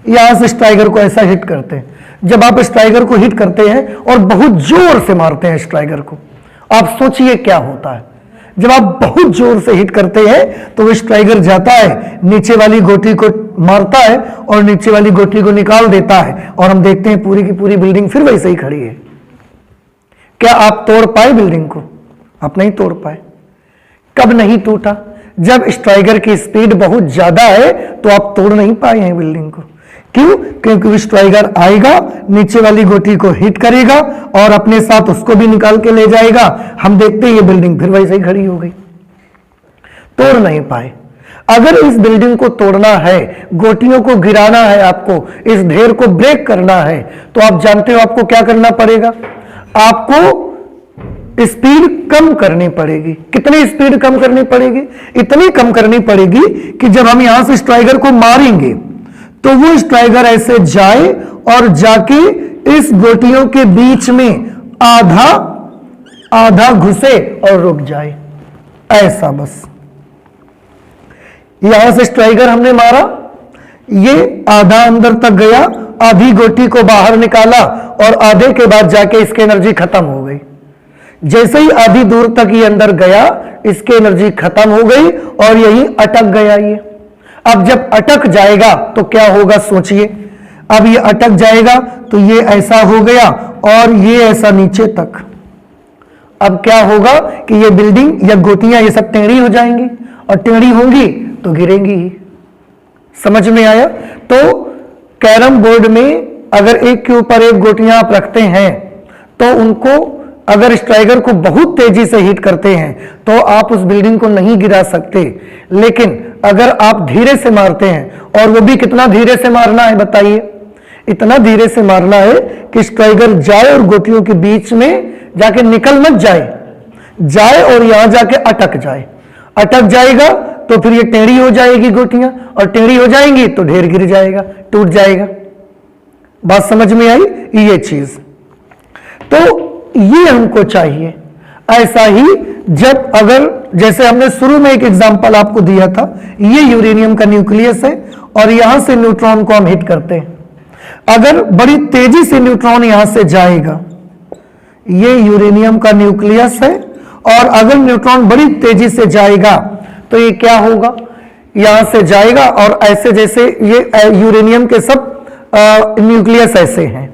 यहां से स्ट्राइकर को ऐसा हिट करते हैं। जब आप स्ट्राइकर को हिट करते हैं और बहुत जोर से मारते हैं स्ट्राइकर को, आप सोचिए क्या होता है। जब आप बहुत जोर से हिट करते हैं तो वो स्ट्राइकर जाता है, नीचे वाली गोटी को मारता है और नीचे वाली गोटी को निकाल देता है और हम देखते हैं पूरी की पूरी बिल्डिंग फिर वैसे ही खड़ी है। क्या आप तोड़ पाए बिल्डिंग को? आप नहीं तोड़ पाए। कब नहीं टूटा? जब स्ट्राइकर की स्पीड बहुत ज्यादा है तो आप तोड़ नहीं पाए हैं बिल्डिंग को। क्यों? क्योंकि स्ट्राइकर आएगा, नीचे वाली गोटी को हिट करेगा और अपने साथ उसको भी निकाल के ले जाएगा। हम देखते हैं ये बिल्डिंग फिर वैसे ही खड़ी हो गई, तोड़ नहीं पाए। अगर इस बिल्डिंग को तोड़ना है, गोटियों को गिराना है, आपको इस ढेर को ब्रेक करना है, तो आप जानते हो आपको क्या करना पड़ेगा? आपको स्पीड कम करनी पड़ेगी। कितनी स्पीड कम करनी पड़ेगी? इतनी कम करनी पड़ेगी कि जब हम यहां से स्ट्राइकर को मारेंगे तो वो स्ट्राइकर ऐसे जाए और जाके इस गोटियों के बीच में आधा घुसे और रुक जाए, ऐसा। बस यहां से स्ट्राइकर हमने मारा, ये आधा अंदर तक गया, आधी गोटी को बाहर निकाला और आधे के बाद जाके इसकी एनर्जी खत्म हो गई। जैसे ही आधी दूर तक ये अंदर गया, इसकी एनर्जी खत्म हो गई और यही अटक गया ये। अब जब अटक जाएगा तो क्या होगा सोचिए। अब ये अटक जाएगा तो ये ऐसा हो गया और ये ऐसा नीचे तक। अब क्या होगा कि ये बिल्डिंग या गोटियां ये सब टेढ़ी हो जाएंगी और टेढ़ी होंगी तो गिरेंगी ही। समझ में आया? तो कैरम बोर्ड में अगर एक के ऊपर एक गोटियां आप रखते हैं तो उनको अगर स्ट्राइकर को बहुत तेजी से हिट करते हैं तो आप उस बिल्डिंग को नहीं गिरा सकते। लेकिन अगर आप धीरे से मारते हैं, और वो भी कितना धीरे से मारना है बताइए? इतना धीरे से मारना है कि स्ट्राइकर जाए और गोटियों के बीच में जाके निकल मत जाए और यहां जाके अटक जाए। अटक जाएगा तो फिर ये टेढ़ी हो जाएगी गोटियां, और टेढ़ी हो जाएंगी तो ढेर गिर जाएगा, टूट जाएगा। बात समझ में आई? ये चीज तो ये हमको चाहिए। ऐसा ही जब अगर जैसे हमने शुरू में एक एग्जांपल आपको दिया था, ये यूरेनियम का न्यूक्लियस है और यहां से न्यूट्रॉन को हम हिट करते हैं। अगर बड़ी तेजी से न्यूट्रॉन यहां से जाएगा, ये यूरेनियम का न्यूक्लियस है, और अगर न्यूट्रॉन बड़ी तेजी से जाएगा तो ये क्या होगा? यहां से जाएगा और ऐसे जैसे ये यूरेनियम के सब न्यूक्लियस ऐसे हैं,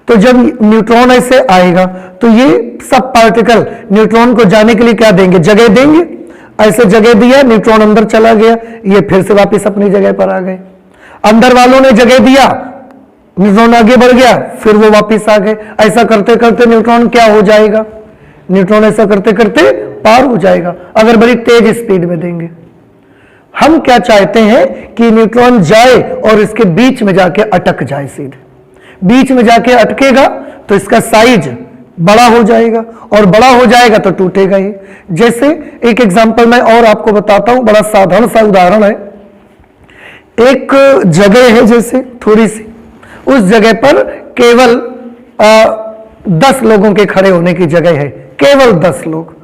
तो जब न्यूट्रॉन ऐसे आएगा तो ये सब पार्टिकल न्यूट्रॉन को जाने के लिए क्या देंगे, जगह देंगे। ऐसे जगह दिया, न्यूट्रॉन अंदर चला गया, ये फिर से वापस अपनी जगह पर आ गए। अंदर वालों ने जगह दिया, न्यूट्रॉन आगे बढ़ गया, फिर वो वापस आ गए। ऐसा करते करते न्यूट्रॉन क्या हो जाएगा, न्यूट्रॉन ऐसा करते करते पार हो जाएगा, अगर बड़ी तेज स्पीड में देंगे। हम क्या चाहते हैं कि न्यूट्रॉन जाए और इसके बीच में जाके अटक जाए, सीधे बीच में जाके अटकेगा तो इसका साइज बड़ा हो जाएगा, और बड़ा हो जाएगा तो टूटेगा ही। जैसे एक एग्जांपल मैं और आपको बताता हूं, बड़ा साधारण सा उदाहरण है। एक जगह है जैसे थोड़ी सी, उस जगह पर केवल 10 लोगों के खड़े होने की जगह है, केवल 10 लोग,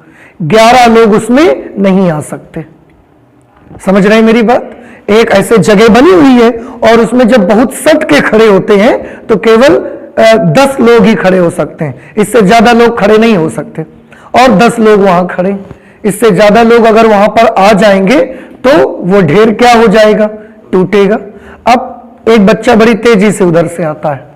11 लोग उसमें नहीं आ सकते। समझ रहे हैं मेरी बात? एक ऐसे जगह बनी हुई है और उसमें जब बहुत सट के खड़े होते हैं तो केवल 10 लोग ही खड़े हो सकते हैं, इससे ज्यादा लोग खड़े नहीं हो सकते, और 10 लोग वहां खड़े, इससे ज्यादा लोग अगर वहां पर आ जाएंगे तो वो ढेर क्या हो जाएगा, टूटेगा। अब एक बच्चा बड़ी तेजी से उधर से आता है,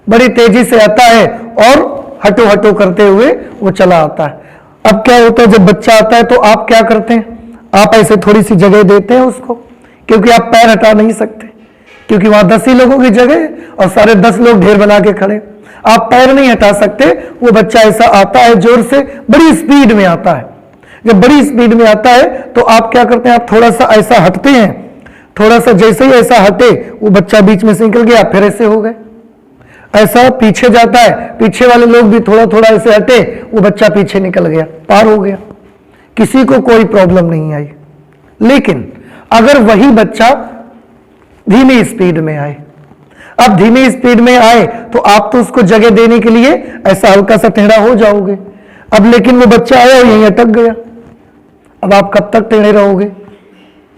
बड़ी तेजी से आता है और हटो हटो करते हुए वो चला आता है। अब क्या होता है, जब बच्चा आता है तो आप क्या करते हैं, आप ऐसे थोड़ी सी जगह देते हैं उसको, क्योंकि आप पैर हटा नहीं सकते, क्योंकि वहां 10 ही लोगों की जगह है और सारे 10 लोग ढेर बना के खड़े, आप पैर नहीं हटा सकते। वो बच्चा ऐसा आता है, जोर से बड़ी स्पीड में आता है। जब बड़ी स्पीड में आता है तो आप क्या करते हैं, आप थोड़ा सा ऐसा हटते हैं, थोड़ा सा जैसे ही ऐसा हटे वो बच्चा बीच में से निकल गया, फिर ऐसे हो गए, ऐसा पीछे जाता है, पीछे वाले लोग भी थोड़ा थोड़ा ऐसे हटे, वो बच्चा पीछे निकल गया, पार हो गया, किसी को कोई प्रॉब्लम नहीं आई। लेकिन अगर वही बच्चा धीमी स्पीड में आए, अब धीमी स्पीड में आए तो आप तो उसको जगह देने के लिए ऐसा हल्का सा टेढ़ा हो जाओगे। अब लेकिन वो बच्चा आया और यहीं अटक गया, अब आप कब तक टेढ़े रहोगे,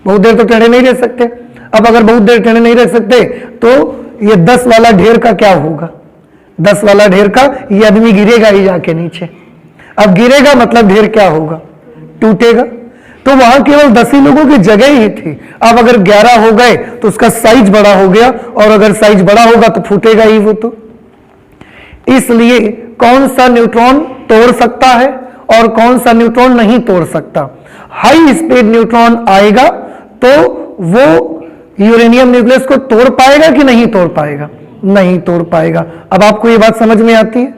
बहुत देर तो टेढ़े नहीं रह सकते। अब अगर बहुत देर टेढ़े नहीं रह सकते तो ये 10 वाला ढेर का क्या होगा, 10 वाला ढेर का ये आदमी गिरेगा ही जाके नीचे। अब गिरेगा मतलब ढेर क्या होगा, टूटेगा। तो वहां केवल 10 ही लोगों की जगह ही थी, अब अगर 11 हो गए तो उसका साइज बड़ा हो गया, और अगर साइज बड़ा होगा तो फूटेगा ही वो। तो इसलिए कौन सा न्यूट्रॉन तोड़ सकता है और कौन सा न्यूट्रॉन नहीं तोड़ सकता। हाई स्पीड न्यूट्रॉन आएगा तो वो यूरेनियम न्यूक्लियस को तोड़ पाएगा कि नहीं तोड़ पाएगा, नहीं तोड़ पाएगा। अब आपको ये बात समझ में आती है।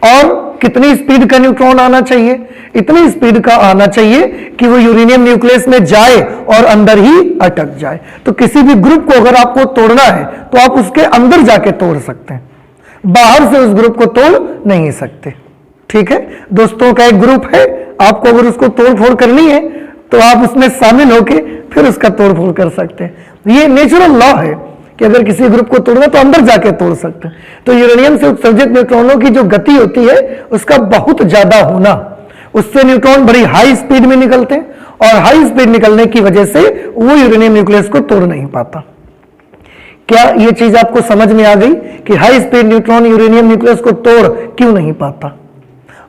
और कितनी स्पीड का न्यूट्रॉन आना चाहिए, इतनी स्पीड का आना चाहिए कि वो यूरेनियम न्यूक्लियस में जाए और अंदर ही अटक जाए। तो किसी भी ग्रुप को अगर आपको तोड़ना है तो आप उसके अंदर जाके तोड़ सकते हैं, बाहर से उस ग्रुप को तोड़ नहीं सकते। ठीक है, दोस्तों का एक ग्रुप है, आपको अगर उसको तोड़फोड़ करनी है तो आप उसमें शामिल होके फिर उसका तोड़फोड़ कर सकते हैं। ये नेचुरल लॉ है कि अगर किसी ग्रुप को तोड़ना तो अंदर जाके तोड़ सकते हैं। तो यूरेनियम से उत्सर्जित न्यूट्रॉनों की जो गति होती है उसका बहुत ज्यादा होना, उससे न्यूट्रॉन बड़ी हाई स्पीड में निकलते हैं, और हाई स्पीड निकलने की वजह से वो यूरेनियम न्यूक्लियस को तोड़ नहीं पाता। क्या ये चीज आपको समझ में आ गई कि high speed neutron uranium nucleus को तोड़ क्यों नहीं पाता।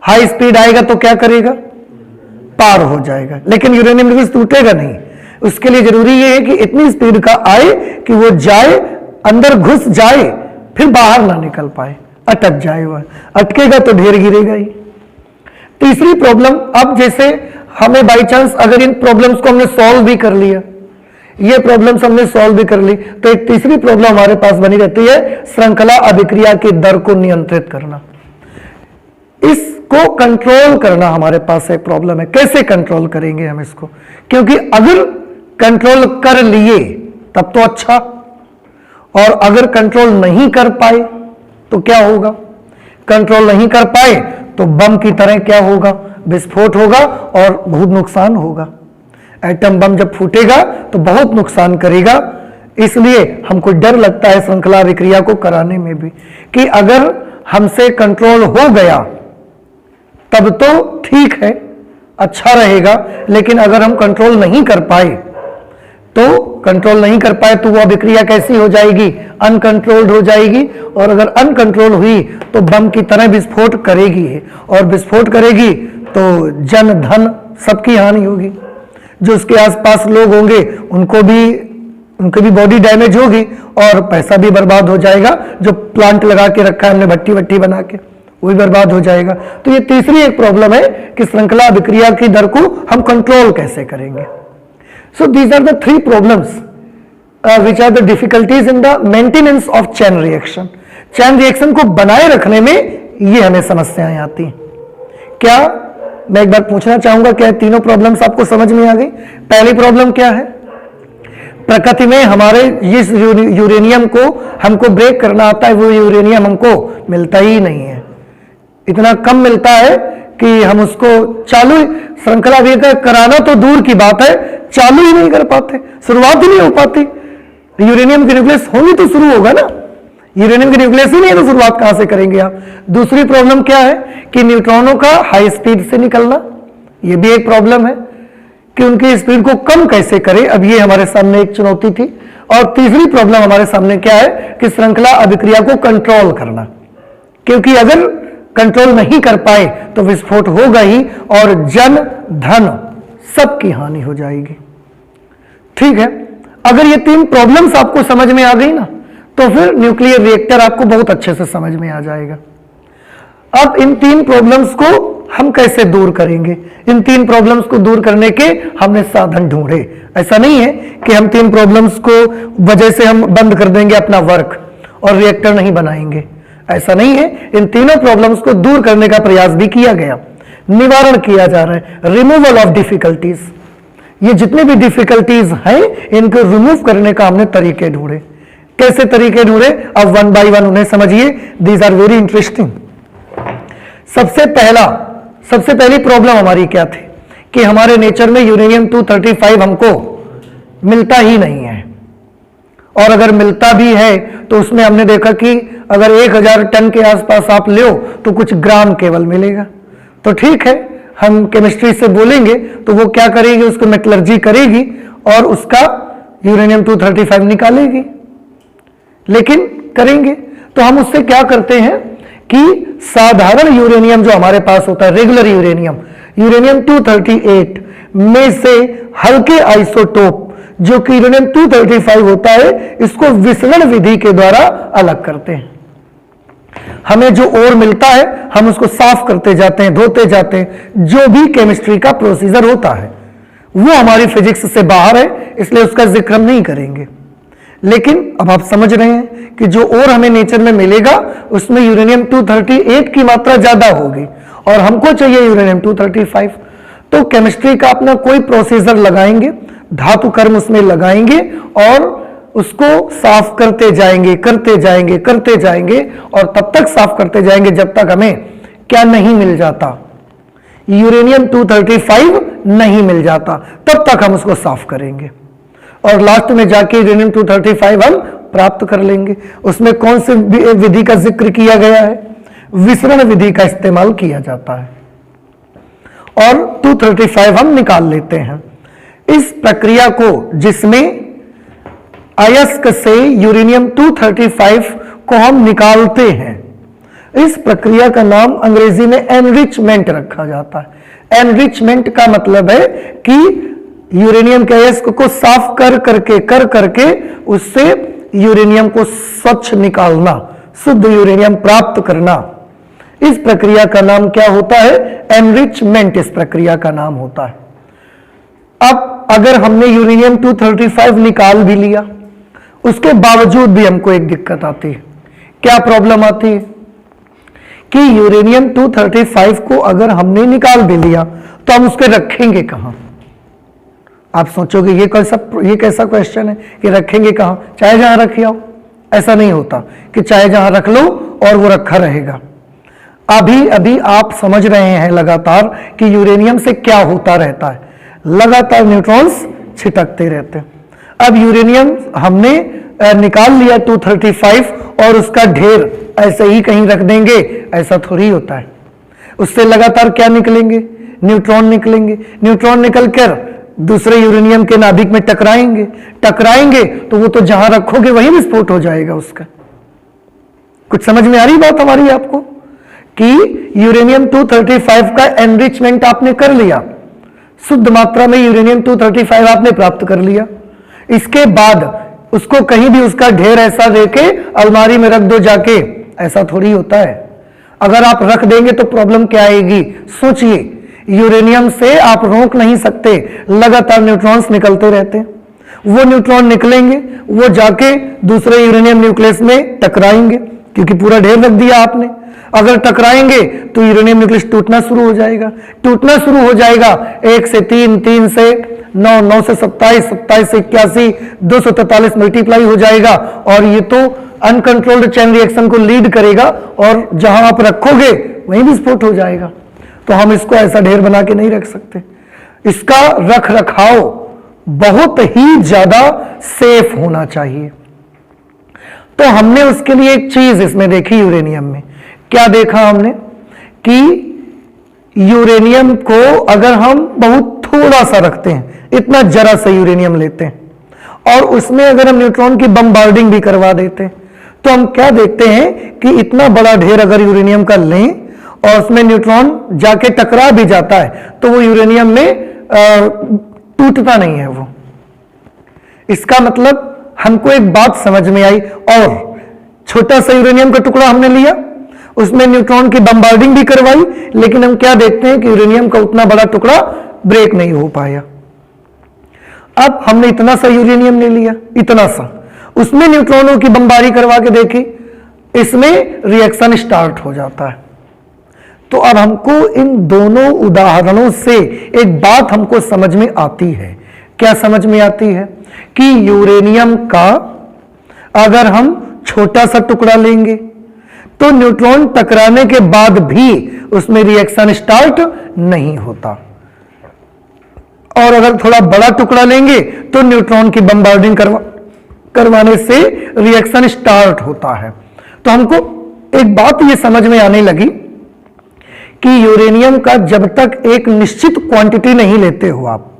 हाई स्पीड आएगा तो क्या करेगा, पार हो जाएगा, लेकिन यूरेनियम न्यूक्लियस टूटेगा नहीं। उसके लिए जरूरी ये है कि इतनी स्पीड का आए कि वो जाए, अंदर घुस जाए, फिर बाहर ना निकल पाए, अटक जाए। वह अटकेगा तो ढेर गिरेगा ही। तीसरी प्रॉब्लम, अब जैसे हमें बाई चांस अगर इन प्रॉब्लम्स को हमने सॉल्व भी कर लिया, ये प्रॉब्लम्स हमने सॉल्व भी कर ली, तो एक तीसरी प्रॉब्लम हमारे पास बनी रहती है, श्रृंखला अभिक्रिया की दर को नियंत्रित करना, इसको कंट्रोल करना हमारे पास एक प्रॉब्लम है। कैसे कंट्रोल करेंगे हम इसको, क्योंकि अगर कंट्रोल कर लिए तब तो अच्छा, और अगर कंट्रोल नहीं कर पाए तो क्या होगा, कंट्रोल नहीं कर पाए तो बम की तरह क्या होगा, विस्फोट होगा और बहुत नुकसान होगा। एटम बम जब फूटेगा तो बहुत नुकसान करेगा। इसलिए हमको डर लगता है श्रृंखला अभिक्रिया को कराने में भी, कि अगर हमसे कंट्रोल हो गया तब तो ठीक है, अच्छा रहेगा, लेकिन अगर हम कंट्रोल नहीं कर पाए तो वो अभिक्रिया कैसी हो जाएगी, अनकंट्रोल्ड हो जाएगी, और अगर अनकंट्रोल हुई तो बम की तरह विस्फोट करेगी, और विस्फोट करेगी तो जन धन सबकी हानि होगी। जो उसके आसपास लोग होंगे उनको भी उनकी भी बॉडी डैमेज होगी और पैसा भी बर्बाद हो जाएगा, जो प्लांट लगा के रखा है हमने भट्टी वट्टी बना के, वो भी बर्बाद हो जाएगा। तो ये तीसरी एक प्रॉब्लम है कि श्रृंखला अभिक्रिया की दर को हम कंट्रोल कैसे करेंगे। So these are the three problems which are the difficulties in the maintenance of chain reaction. Chain reaction को बनाए रखने में ये हमें समस्याएं आती हैं। क्या मैं एक बार पूछना चाहूंगा, क्या तीनों प्रॉब्लम्स आपको समझ में आ गई? पहली प्रॉब्लम क्या है? प्रकृति में हमारे इस यूरेनियम को हमको ब्रेक करना आता है, वो यूरेनियम हमको मिलता ही नहीं है, इतना कम मिलता है कि हम उसको चालू श्रृंखला अभिक्रिया कराना तो दूर की बात है, चालू ही नहीं कर पाते, शुरुआत ही नहीं हो पाती। यूरेनियम की न्यूक्लियस होगी तो शुरू होगा ना, यूरेनियम की न्यूक्लियस ही नहीं है तो शुरुआत कहां से करेंगे आप? दूसरी प्रॉब्लम क्या है कि न्यूट्रॉनों का हाई स्पीड से निकलना, यह भी एक प्रॉब्लम है कि उनकी स्पीड को कम कैसे करें, अब ये हमारे सामने एक चुनौती थी। और तीसरी प्रॉब्लम हमारे सामने क्या है कि श्रृंखला अभिक्रिया को कंट्रोल करना, क्योंकि अगर कंट्रोल नहीं कर पाए तो विस्फोट होगा ही और जन धन सबकी हानि हो जाएगी। ठीक है, अगर ये तीन प्रॉब्लम्स आपको समझ में आ गई ना, तो फिर न्यूक्लियर रिएक्टर आपको बहुत अच्छे से समझ में आ जाएगा। अब इन तीन प्रॉब्लम्स को हम कैसे दूर करेंगे? इन तीन प्रॉब्लम्स को दूर करने के हमने साधन ढूंढे। ऐसा नहीं है कि हम तीन प्रॉब्लम्स को वजह से हम बंद कर देंगे अपना वर्क और रिएक्टर नहीं बनाएंगे, ऐसा नहीं है। इन तीनों प्रॉब्लम्स को दूर करने का प्रयास भी किया गया, निवारण किया जा रहा है, रिमूवल ऑफ डिफिकल्टीज। ये जितने भी डिफिकल्टीज हैं इनको रिमूव करने का हमने तरीके ढूंढे। कैसे तरीके ढूंढे? अब वन बाय वन उन्हें समझिए, दीज आर वेरी इंटरेस्टिंग। सबसे पहली प्रॉब्लम हमारी क्या थी कि हमारे नेचर में यूरेनियम 235 हमको मिलता ही नहीं है, और अगर मिलता भी है तो उसमें हमने देखा कि अगर 1000 टन के आसपास आप लो तो कुछ ग्राम केवल मिलेगा। तो ठीक है, हम केमिस्ट्री से बोलेंगे तो वो क्या करेगी, उसको मेटलर्जी करेगी और उसका यूरेनियम 235 निकालेगी। लेकिन करेंगे तो हम उससे क्या करते हैं कि साधारण यूरेनियम जो हमारे पास होता है, रेगुलर यूरेनियम 238 में से हल्के आइसोटोप जो कि यूरेनियम 235 होता है, इसको विसरण विधि के द्वारा अलग करते हैं। हमें जो ओर मिलता है हम उसको साफ करते जाते हैं, धोते जाते हैं। जो भी केमिस्ट्री का प्रोसीजर होता है वो हमारी फिजिक्स से बाहर है, इसलिए उसका जिक्र हम नहीं करेंगे। लेकिन अब आप समझ रहे हैं कि जो और हमें नेचर में मिलेगा उसमें यूरेनियम 238 की मात्रा ज्यादा होगी और हमको चाहिए यूरेनियम 235। तो केमिस्ट्री का अपना कोई प्रोसीजर लगाएंगे, धातु कर्म उसमें लगाएंगे और उसको साफ करते जाएंगे और तब तक साफ करते जाएंगे जब तक हमें क्या नहीं मिल जाता, यूरेनियम 235 नहीं मिल जाता, तब तक हम उसको साफ करेंगे और लास्ट में जाके यूरेनियम 235 हम प्राप्त कर लेंगे। उसमें कौन सी विधि का जिक्र किया गया है? विसरण विधि का इस्तेमाल किया जाता है और 235 हम निकाल लेते हैं। इस प्रक्रिया को, जिसमें अयस्क से यूरेनियम 235 को हम निकालते हैं, इस प्रक्रिया का नाम अंग्रेजी में एनरिचमेंट रखा जाता है। एनरिचमेंट का मतलब है कि यूरेनियम के अयस्क को साफ कर करके उससे यूरेनियम को स्वच्छ निकालना, शुद्ध यूरेनियम प्राप्त करना, इस प्रक्रिया का नाम क्या होता है? एनरिचमेंट इस प्रक्रिया का नाम होता है। अब अगर हमने यूरेनियम 235 निकाल भी लिया, उसके बावजूद भी हमको एक दिक्कत आती है। क्या प्रॉब्लम आती है कि यूरेनियम 235 को अगर हमने निकाल भी लिया तो हम उसके रखेंगे कहां? आप सोचोगे ये कैसा क्वेश्चन है कि रखेंगे कहां? चाहे जहां रख आओ, ऐसा नहीं होता कि चाहे जहां रख लो और वो रखा रहेगा। अभी आप समझ रहे हैं लगातार कि यूरेनियम से क्या होता रहता है, लगातार न्यूट्रॉन्स छिटकते रहते हैं। अब यूरेनियम हमने निकाल लिया 235 और उसका ढेर ऐसे ही कहीं रख देंगे, ऐसा थोड़ी होता है। उससे लगातार क्या निकलेंगे? न्यूट्रॉन निकलेंगे। न्यूट्रॉन निकलकर दूसरे यूरेनियम के नाभिक में टकराएंगे तो वो तो जहां रखोगे वहीं विस्फोट हो जाएगा उसका। कुछ समझ में आ रही बात हमारी आपको कि यूरेनियम 235 का एनरिचमेंट आपने कर लिया, शुद्ध मात्रा में यूरेनियम 235 आपने प्राप्त कर लिया। इसके बाद उसको कहीं भी उसका ढेर ऐसा देके अलमारी में रख दो जाके, ऐसा थोड़ी होता है। अगर आप रख देंगे तो प्रॉब्लम क्या आएगी, सोचिए। यूरेनियम से आप रोक नहीं सकते, लगातार न्यूट्रॉन्स निकलते रहते हैं। वो न्यूट्रॉन निकलेंगे, वो जाके दूसरे यूरेनियम न्यूक्लियस में टकराएंगे, क्योंकि पूरा ढेर रख दिया आपने। अगर टकराएंगे तो यूरेनियम न्यूक्लियस टूटना शुरू हो जाएगा, टूटना शुरू हो जाएगा। 1 से 3, 3 से 9, 9 से 27, 27 से 81, 243 मल्टीप्लाई हो जाएगा, और ये तो अनकंट्रोल्ड चेन रिएक्शन को लीड करेगा, और जहां आप रखोगे वहीं विस्फोट हो जाएगा। तो हम इसको ऐसा ढेर बना के नहीं रख सकते। इसका रख रखाव बहुत ही ज्यादा सेफ होना चाहिए। तो हमने उसके लिए एक चीज इसमें देखी, यूरेनियम में क्या देखा हमने कि यूरेनियम को अगर हम बहुत थोड़ा सा रखते हैं, इतना जरा सा यूरेनियम लेते हैं, और उसमें अगर हम न्यूट्रॉन की बमबार्डिंग भी करवा देते हैं, तो हम क्या देखते हैं कि इतना बड़ा ढेर अगर यूरेनियम का लें और उसमें न्यूट्रॉन जाके टकरा भी जाता है, तो वो यूरेनियम में टूटता नहीं है वो। इसका मतलब हमको एक बात समझ में आई, और छोटा सा यूरेनियम का टुकड़ा हमने लिया, उसमें न्यूट्रॉन की बमबार्डिंग भी करवाई, लेकिन हम क्या देखते हैं कि यूरेनियम का उतना बड़ा टुकड़ा ब्रेक नहीं हो पाया। अब हमने इतना सा यूरेनियम ले लिया, इतना सा, उसमें न्यूट्रॉनों की बमबारी करवा के देखी, इसमें रिएक्शन स्टार्ट हो जाता है। तो अब हमको इन दोनों उदाहरणों से एक बात हमको समझ में आती है। क्या समझ में आती है कि यूरेनियम का अगर हम छोटा सा टुकड़ा लेंगे तो न्यूट्रॉन टकराने के बाद भी उसमें रिएक्शन स्टार्ट नहीं होता, और अगर थोड़ा बड़ा टुकड़ा लेंगे तो न्यूट्रॉन की बमबार्डिंग करवाने से रिएक्शन स्टार्ट होता है। तो हमको एक बात ये समझ में आने लगी कि यूरेनियम का जब तक एक निश्चित क्वांटिटी नहीं लेते हो आप,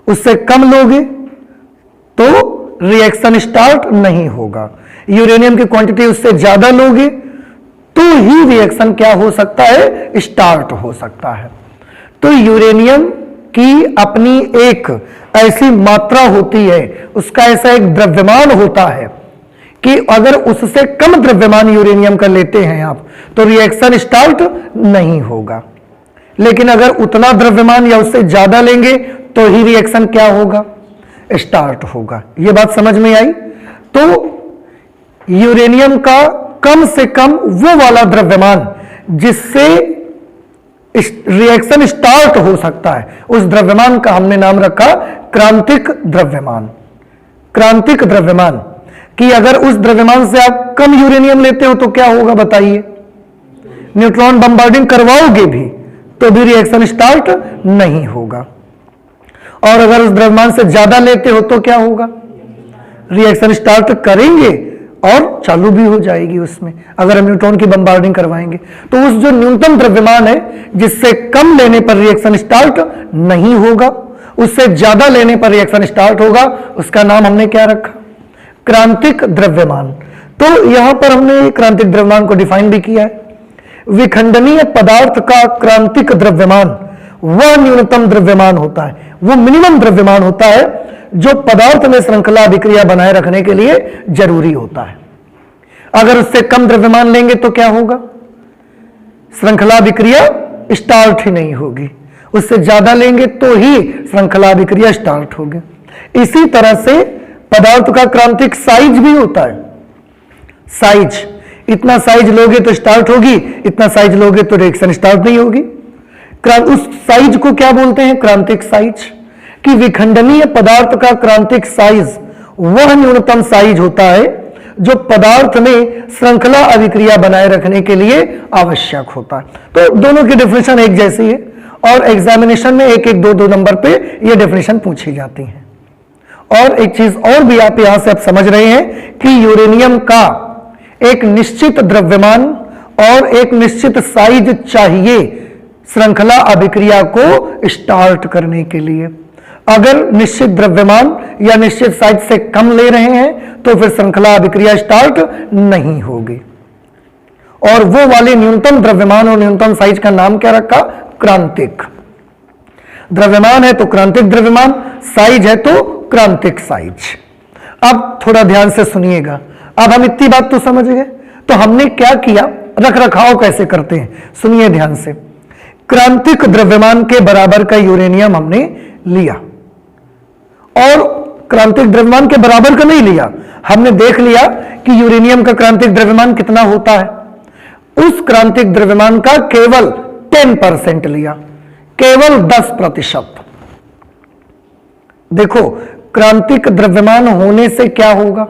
उससे कम लोगे तो रिएक्शन स्टार्ट नहीं होगा। यूरेनियम की क्वांटिटी उससे ज्यादा लोगे तो ही रिएक्शन क्या हो सकता है, स्टार्ट हो सकता है। तो यूरेनियम की अपनी एक ऐसी मात्रा होती है, उसका ऐसा एक द्रव्यमान होता है कि अगर उससे कम द्रव्यमान यूरेनियम का लेते हैं आप तो रिएक्शन स्टार्ट नहीं होगा, लेकिन अगर उतना द्रव्यमान या उससे ज्यादा लेंगे तो ही रिएक्शन क्या होगा, स्टार्ट होगा। यह बात समझ में आई। तो यूरेनियम का कम से कम वो वाला द्रव्यमान जिससे रिएक्शन स्टार्ट हो सकता है, उस द्रव्यमान का हमने नाम रखा क्रांतिक द्रव्यमान। क्रांतिक द्रव्यमान कि अगर उस द्रव्यमान से आप कम यूरेनियम लेते हो तो क्या होगा बताइए, न्यूट्रॉन बमबार्डिंग करवाओगे भी तो भी रिएक्शन स्टार्ट नहीं होगा, और अगर उस द्रव्यमान से ज्यादा लेते हो तो क्या होगा, रिएक्शन स्टार्ट करेंगे और चालू भी हो जाएगी उसमें, अगर हम न्यूट्रॉन की बमबार्डिंग करवाएंगे। तो उस जो न्यूनतम द्रव्यमान है जिससे कम लेने पर रिएक्शन स्टार्ट नहीं होगा, उससे ज्यादा लेने पर रिएक्शन स्टार्ट होगा, उसका नाम हमने क्या रखा, क्रांतिक द्रव्यमान। तो यहां पर हमने क्रांतिक द्रव्यमान को डिफाइन भी किया है। विखंडनीय पदार्थ का क्रांतिक द्रव्यमान वह न्यूनतम द्रव्यमान होता है, वो मिनिमम द्रव्यमान होता है जो पदार्थ में श्रृंखला अभिक्रिया बनाए रखने के लिए जरूरी होता है। अगर उससे कम द्रव्यमान लेंगे तो क्या होगा, श्रृंखला अभिक्रिया स्टार्ट ही नहीं होगी, उससे ज्यादा लेंगे तो ही श्रृंखला अभिक्रिया स्टार्ट होगी। इसी तरह से पदार्थ का क्रांतिक साइज भी होता है। साइज, इतना साइज लोगे तो स्टार्ट होगी, इतना साइज लोगे तो रिएक्शन स्टार्ट नहीं होगी। उस साइज को क्या बोलते हैं, क्रांतिक साइज। कि विखंडनीय पदार्थ का क्रांतिक साइज वह न्यूनतम साइज होता है जो पदार्थ में श्रृंखला अभिक्रिया बनाए रखने के लिए आवश्यक होता है। तो दोनों की डेफिनेशन एक जैसी है, और एग्जामिनेशन में एक एक दो दो नंबर पे ये डेफिनेशन पूछी जाती है। और एक चीज और भी आप यहां से आप समझ रहे हैं कि यूरेनियम का एक निश्चित द्रव्यमान और एक निश्चित साइज चाहिए श्रृंखला अभिक्रिया को स्टार्ट करने के लिए। अगर निश्चित द्रव्यमान या निश्चित साइज से कम ले रहे हैं तो फिर श्रृंखला अभिक्रिया स्टार्ट नहीं होगी। और वो वाले न्यूनतम द्रव्यमान और न्यूनतम साइज का नाम क्या रखा, क्रांतिक। द्रव्यमान है तो क्रांतिक द्रव्यमान, साइज है तो क्रांतिक साइज। अब थोड़ा ध्यान से सुनिएगा। अब हम इतनी बात तो समझ गए, तो हमने क्या किया, रख रखाव कैसे करते हैं, सुनिए ध्यान से। क्रांतिक द्रव्यमान के बराबर का यूरेनियम हमने लिया, और क्रांतिक द्रव्यमान के बराबर का नहीं लिया, हमने देख लिया कि यूरेनियम का क्रांतिक द्रव्यमान कितना होता है। उस क्रांतिक द्रव्यमान का केवल 10% लिया, केवल 10%। देखो, क्रांतिक द्रव्यमान होने से क्या होगा,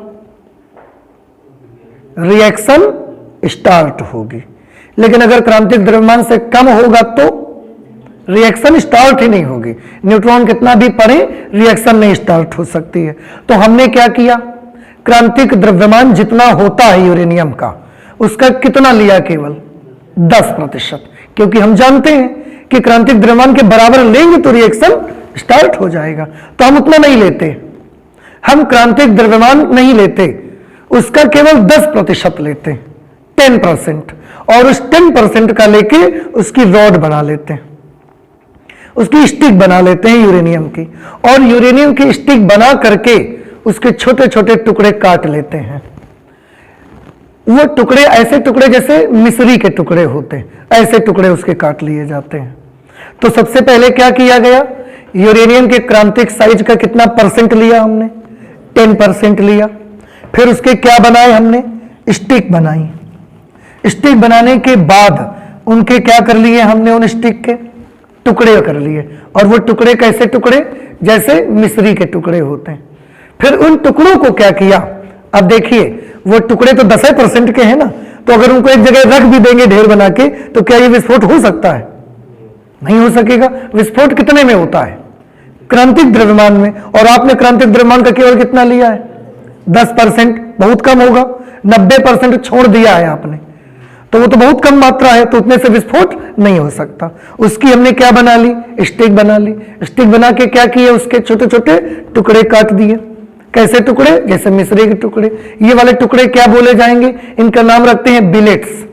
रिएक्शन स्टार्ट होगी। लेकिन अगर क्रांतिक द्रव्यमान से कम होगा तो रिएक्शन स्टार्ट ही नहीं होगी। न्यूट्रॉन कितना भी पढ़े, रिएक्शन नहीं स्टार्ट हो सकती है। तो हमने क्या किया, क्रांतिक द्रव्यमान जितना होता है यूरेनियम का, उसका कितना लिया, केवल 10%। क्योंकि हम जानते हैं कि क्रांतिक द्रव्यमान के बराबर लेंगे तो रिएक्शन स्टार्ट हो जाएगा। तो हम उतना नहीं लेते, हम क्रांतिक द्रव्यमान नहीं लेते, उसका केवल 10% लेते हैं, 10%। और उस 10% का लेके उसकी रॉड बना लेते हैं, उसकी स्टिक बना लेते हैं यूरेनियम की, और यूरेनियम की स्टिक बना करके उसके छोटे छोटे टुकड़े काट लेते हैं। वो टुकड़े ऐसे टुकड़े जैसे मिश्री के टुकड़े होते हैं, ऐसे टुकड़े उसके काट लिए जाते हैं। तो सबसे पहले क्या किया गया, यूरेनियम के क्रांतिक साइज का कितना परसेंट लिया हमने, 10% लिया। फिर उसके क्या बनाए हमने, स्टिक बनाई। स्टिक बनाने के बाद उनके क्या कर लिए हमने, उन स्टिक के टुकड़े कर लिए, और वो टुकड़े कैसे टुकड़े, जैसे मिश्री के टुकड़े होते हैं। फिर उन टुकड़ों को क्या किया, अब देखिए वो टुकड़े तो 10% के हैं ना, तो अगर उनको एक जगह रख भी देंगे ढेर बना के, तो क्या ये विस्फोट हो सकता है, नहीं हो सकेगा। विस्फोट कितने में होता है, क्रांतिक द्रव्यमान में, और आपने क्रांतिक द्रव्यमान का केवल कितना लिया है, 10%, बहुत कम होगा। 90% छोड़ दिया है आपने, तो वो तो बहुत कम मात्रा है, तो उतने से विस्फोट नहीं हो सकता। उसकी हमने क्या बना ली, स्टिक बना ली। स्टिक बना के क्या किए, उसके छोटे छोटे टुकड़े काट दिए। कैसे टुकड़े, जैसे मिश्री के टुकड़े। ये वाले टुकड़े क्या बोले जाएंगे, इनका नाम रखते हैं बिलेट्स।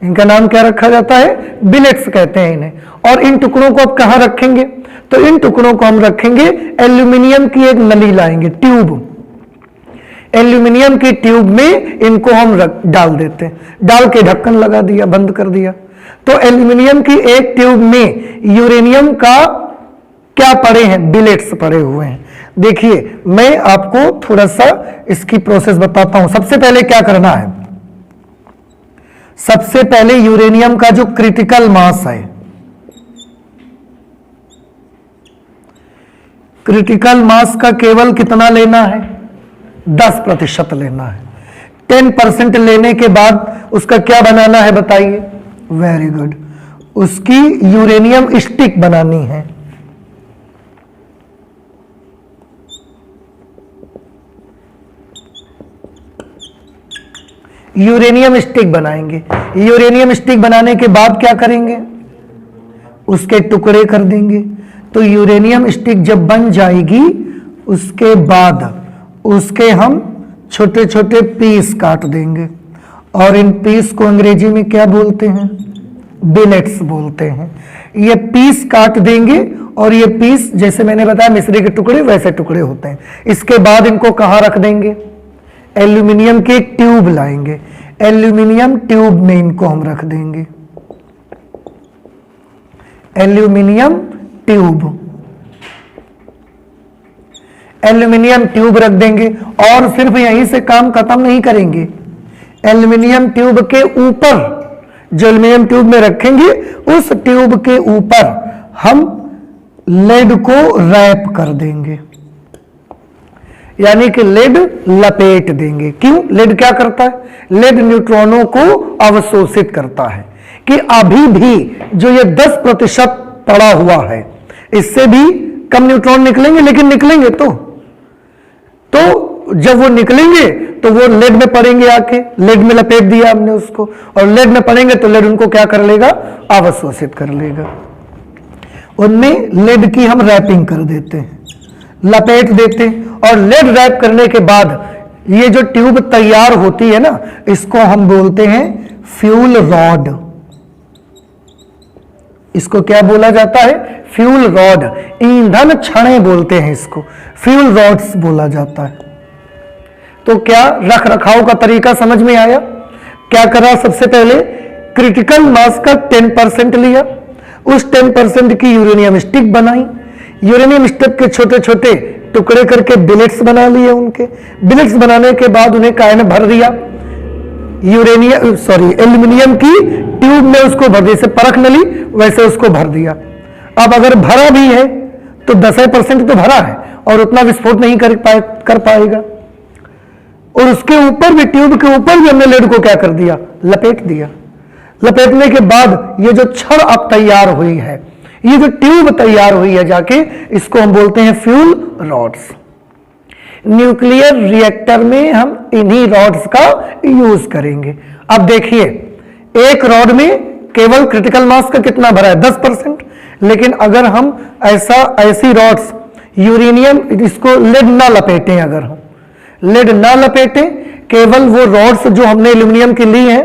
इनका नाम क्या रखा जाता है, बिलेट्स कहते हैं इन्हें। और इन टुकड़ों को अब कहां रखेंगे, तो इन टुकड़ों को हम रखेंगे, एल्यूमिनियम की एक नली लाएंगे, ट्यूब। एल्यूमिनियम की ट्यूब में इनको हम डाल देते हैं, डाल के ढक्कन लगा दिया, बंद कर दिया। तो एल्यूमिनियम की एक ट्यूब में यूरेनियम का क्या पड़े हैं, बिलेट्स पड़े हुए हैं। देखिए मैं आपको थोड़ा सा इसकी प्रोसेस बताता हूं। सबसे पहले क्या करना है, सबसे पहले यूरेनियम का जो क्रिटिकल मास है, क्रिटिकल मास का केवल कितना लेना है, 10% लेना है। 10% लेने के बाद उसका क्या बनाना है बताइए, वेरी गुड, उसकी यूरेनियम स्टिक बनानी है। यूरेनियम स्टिक बनाएंगे। यूरेनियम स्टिक बनाने के बाद क्या करेंगे, उसके टुकड़े कर देंगे। तो यूरेनियम स्टिक जब बन जाएगी, उसके बाद उसके हम छोटे छोटे पीस काट देंगे, और इन पीस को अंग्रेजी में क्या बोलते हैं, बिलेट्स बोलते हैं। ये पीस काट देंगे, और ये पीस जैसे मैंने बताया मिश्री के टुकड़े वैसे टुकड़े होते हैं। इसके बाद इनको कहां रख देंगे, एल्यूमिनियम की एक ट्यूब लाएंगे, एल्यूमिनियम ट्यूब में इनको हम रख देंगे, एल्यूमिनियम ट्यूब, एल्यूमिनियम ट्यूब रख देंगे। और सिर्फ यहीं से काम खत्म नहीं करेंगे, एल्यूमिनियम ट्यूब के ऊपर, जो एल्यूमिनियम ट्यूब में रखेंगे, उस ट्यूब के ऊपर हम लेड को रैप कर देंगे, यानी कि लेड लपेट देंगे। क्यों, लेड क्या करता है, लेड न्यूट्रॉनों को अवशोषित करता है। कि अभी भी जो ये 10% पड़ा हुआ है, इससे भी कम न्यूट्रॉन निकलेंगे, लेकिन निकलेंगे तो जब वो निकलेंगे तो वो लेड में पड़ेंगे, आके लेड में लपेट दिया हमने उसको, और लेड में पड़ेंगे तो लेड उनको क्या कर लेगा, अवशोषित कर लेगा। उनमें लेड की हम रैपिंग कर देते हैं, लपेट देते हैं। और लेड रैप करने के बाद ये जो ट्यूब तैयार होती है ना, इसको हम बोलते हैं फ्यूल रॉड। इसको क्या बोला जाता है, फ्यूल रॉड, ईंधन छड़ें बोलते हैं इसको, फ्यूल रॉड्स बोला जाता है। तो क्या रख रखाव का तरीका समझ में आया? क्या करा? सबसे पहले क्रिटिकल मास का 10% लिया, उस 10% की यूरेनियम स्टिक बनाई, यूरेनियम स्टिक के छोटे छोटे टुकड़े करके बिलेट्स बना लिए। उनके बिलेट्स बनाने के बाद उन्हें काय में भर दिया, एल्यूमिनियम की ट्यूब में उसको भर दिया, जैसे परख नली वैसे उसको भर दिया। अब अगर भरा भी है तो 10% तो भरा है और उतना विस्फोट नहीं कर पाएगा। और उसके ऊपर भी, ट्यूब के ऊपर भी हमने लेड को क्या कर दिया? लपेट दिया। लपेटने के बाद ये जो छड़ अब तैयार हुई है, ये जो ट्यूब तैयार हुई है जाके, इसको हम बोलते हैं फ्यूल रॉड्स। न्यूक्लियर रिएक्टर में हम इन्हीं रॉड्स का यूज करेंगे। अब देखिए, एक रॉड में केवल क्रिटिकल मास का कितना भरा है? 10%। लेकिन अगर हम ऐसी रॉड्स यूरेनियम, इसको लेड ना लपेटें, अगर हम लेड ना लपेटें, केवल वो रॉड्स जो हमने एल्यूमिनियम की ली हैं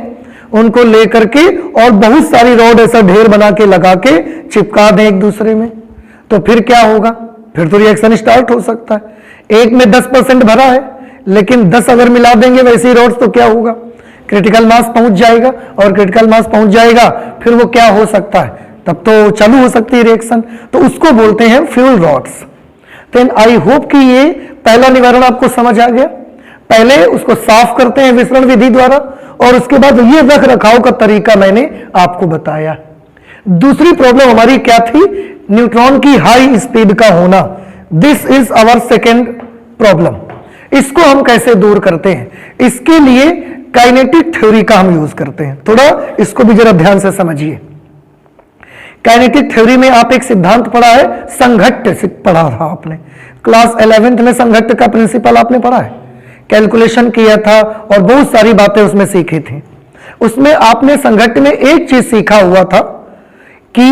उनको लेकर के और बहुत सारी रॉड ऐसा ढेर बना के लगा के चिपका दें एक दूसरे में, तो फिर क्या होगा? फिर तो रिएक्शन स्टार्ट हो सकता है। एक में 10% भरा है, लेकिन 10 अगर मिला देंगे वैसी रॉड्स तो क्या होगा? क्रिटिकल मास पहुंच जाएगा, और क्रिटिकल मास पहुंच जाएगा फिर वो क्या हो सकता है? तब तो चालू हो सकती है रिएक्शन। तो उसको बोलते हैं फ्यूल रॉड्स। तो आई होप कि ये पहला निवारण आपको समझ आ गया। पहले उसको साफ करते हैं विसरण विधि द्वारा, और उसके बाद ये रख रखाव का तरीका मैंने आपको बताया। दूसरी प्रॉब्लम हमारी क्या थी? न्यूट्रॉन की हाई स्पीड का होना। This is our second problem. इसको हम कैसे दूर करते हैं? इसके लिए काइनेटिक थ्योरी का हम यूज करते हैं। थोड़ा इसको भी जरा ध्यान से समझिए। काइनेटिक थ्योरी में आप एक सिद्धांत पढ़ा है, संघट्ट पढ़ा था आपने क्लास 11th में। संघट्ट का प्रिंसिपल आपने पढ़ा है, कैलकुलेशन किया था और बहुत सारी बातें उसमें सीखी थी। उसमें आपने संघट्ट में एक चीज सीखा हुआ था कि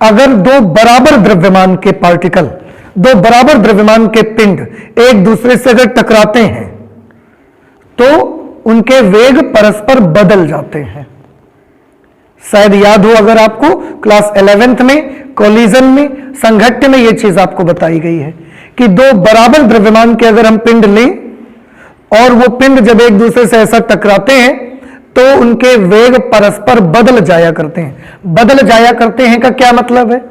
अगर दो बराबर द्रव्यमान के पार्टिकल, दो बराबर द्रव्यमान के पिंड एक दूसरे से अगर टकराते हैं तो उनके वेग परस्पर बदल जाते हैं। शायद याद हो अगर आपको, क्लास 11th में कोलिजन में, संघट्ट में यह चीज आपको बताई गई है कि दो बराबर द्रव्यमान के अगर हम पिंड लें और वो पिंड जब एक दूसरे से ऐसा टकराते हैं तो उनके वेग परस्पर बदल जाया करते हैं। बदल जाया करते हैं का क्या मतलब है?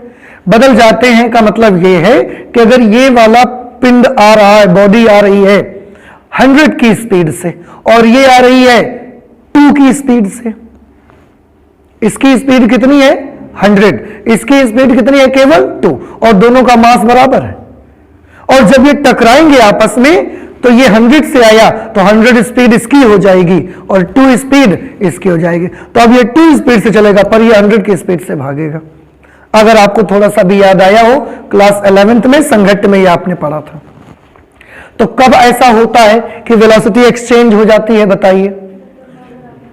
बदल जाते हैं का मतलब ये है कि अगर ये वाला पिंड आ रहा है, बॉडी आ रही है 100 की स्पीड से और ये आ रही है 2 की स्पीड से, इसकी स्पीड कितनी है? 100, इसकी स्पीड कितनी है? केवल 2, और दोनों का मास बराबर है। और जब ये टकराएंगे आपस में तो ये 100 से आया तो 100 स्पीड इसकी हो जाएगी और 2 स्पीड इसकी हो जाएगी। तो अब ये 2 स्पीड से चलेगा पर ये 100 की स्पीड से भागेगा। अगर आपको थोड़ा सा भी याद आया हो, क्लास 11th में संघट्ट में ये आपने पढ़ा था। तो कब ऐसा होता है कि वेलोसिटी एक्सचेंज हो जाती है? बताइए।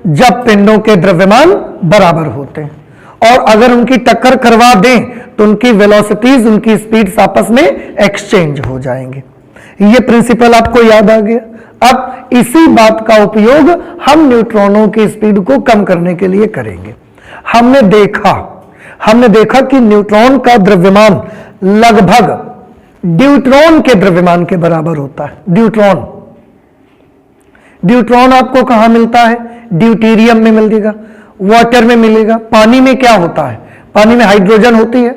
जब पिंडों के द्रव्यमान बराबर होते हैं, और अगर उनकी टक्कर करवा दें तो उनकी वेलोसिटीज, उनकी स्पीड्स आपस में एक्सचेंज हो जाएंगे। ये प्रिंसिपल आपको याद आ गया। अब इसी बात का उपयोग हम न्यूट्रॉनों की स्पीड को कम करने के लिए करेंगे। हमने देखा कि न्यूट्रॉन का द्रव्यमान लगभग ड्यूट्रॉन के द्रव्यमान के बराबर होता है। ड्यूट्रॉन आपको कहां मिलता है? ड्यूटेरियम में मिलेगा, वाटर में मिलेगा। पानी में क्या होता है? पानी में हाइड्रोजन होती है,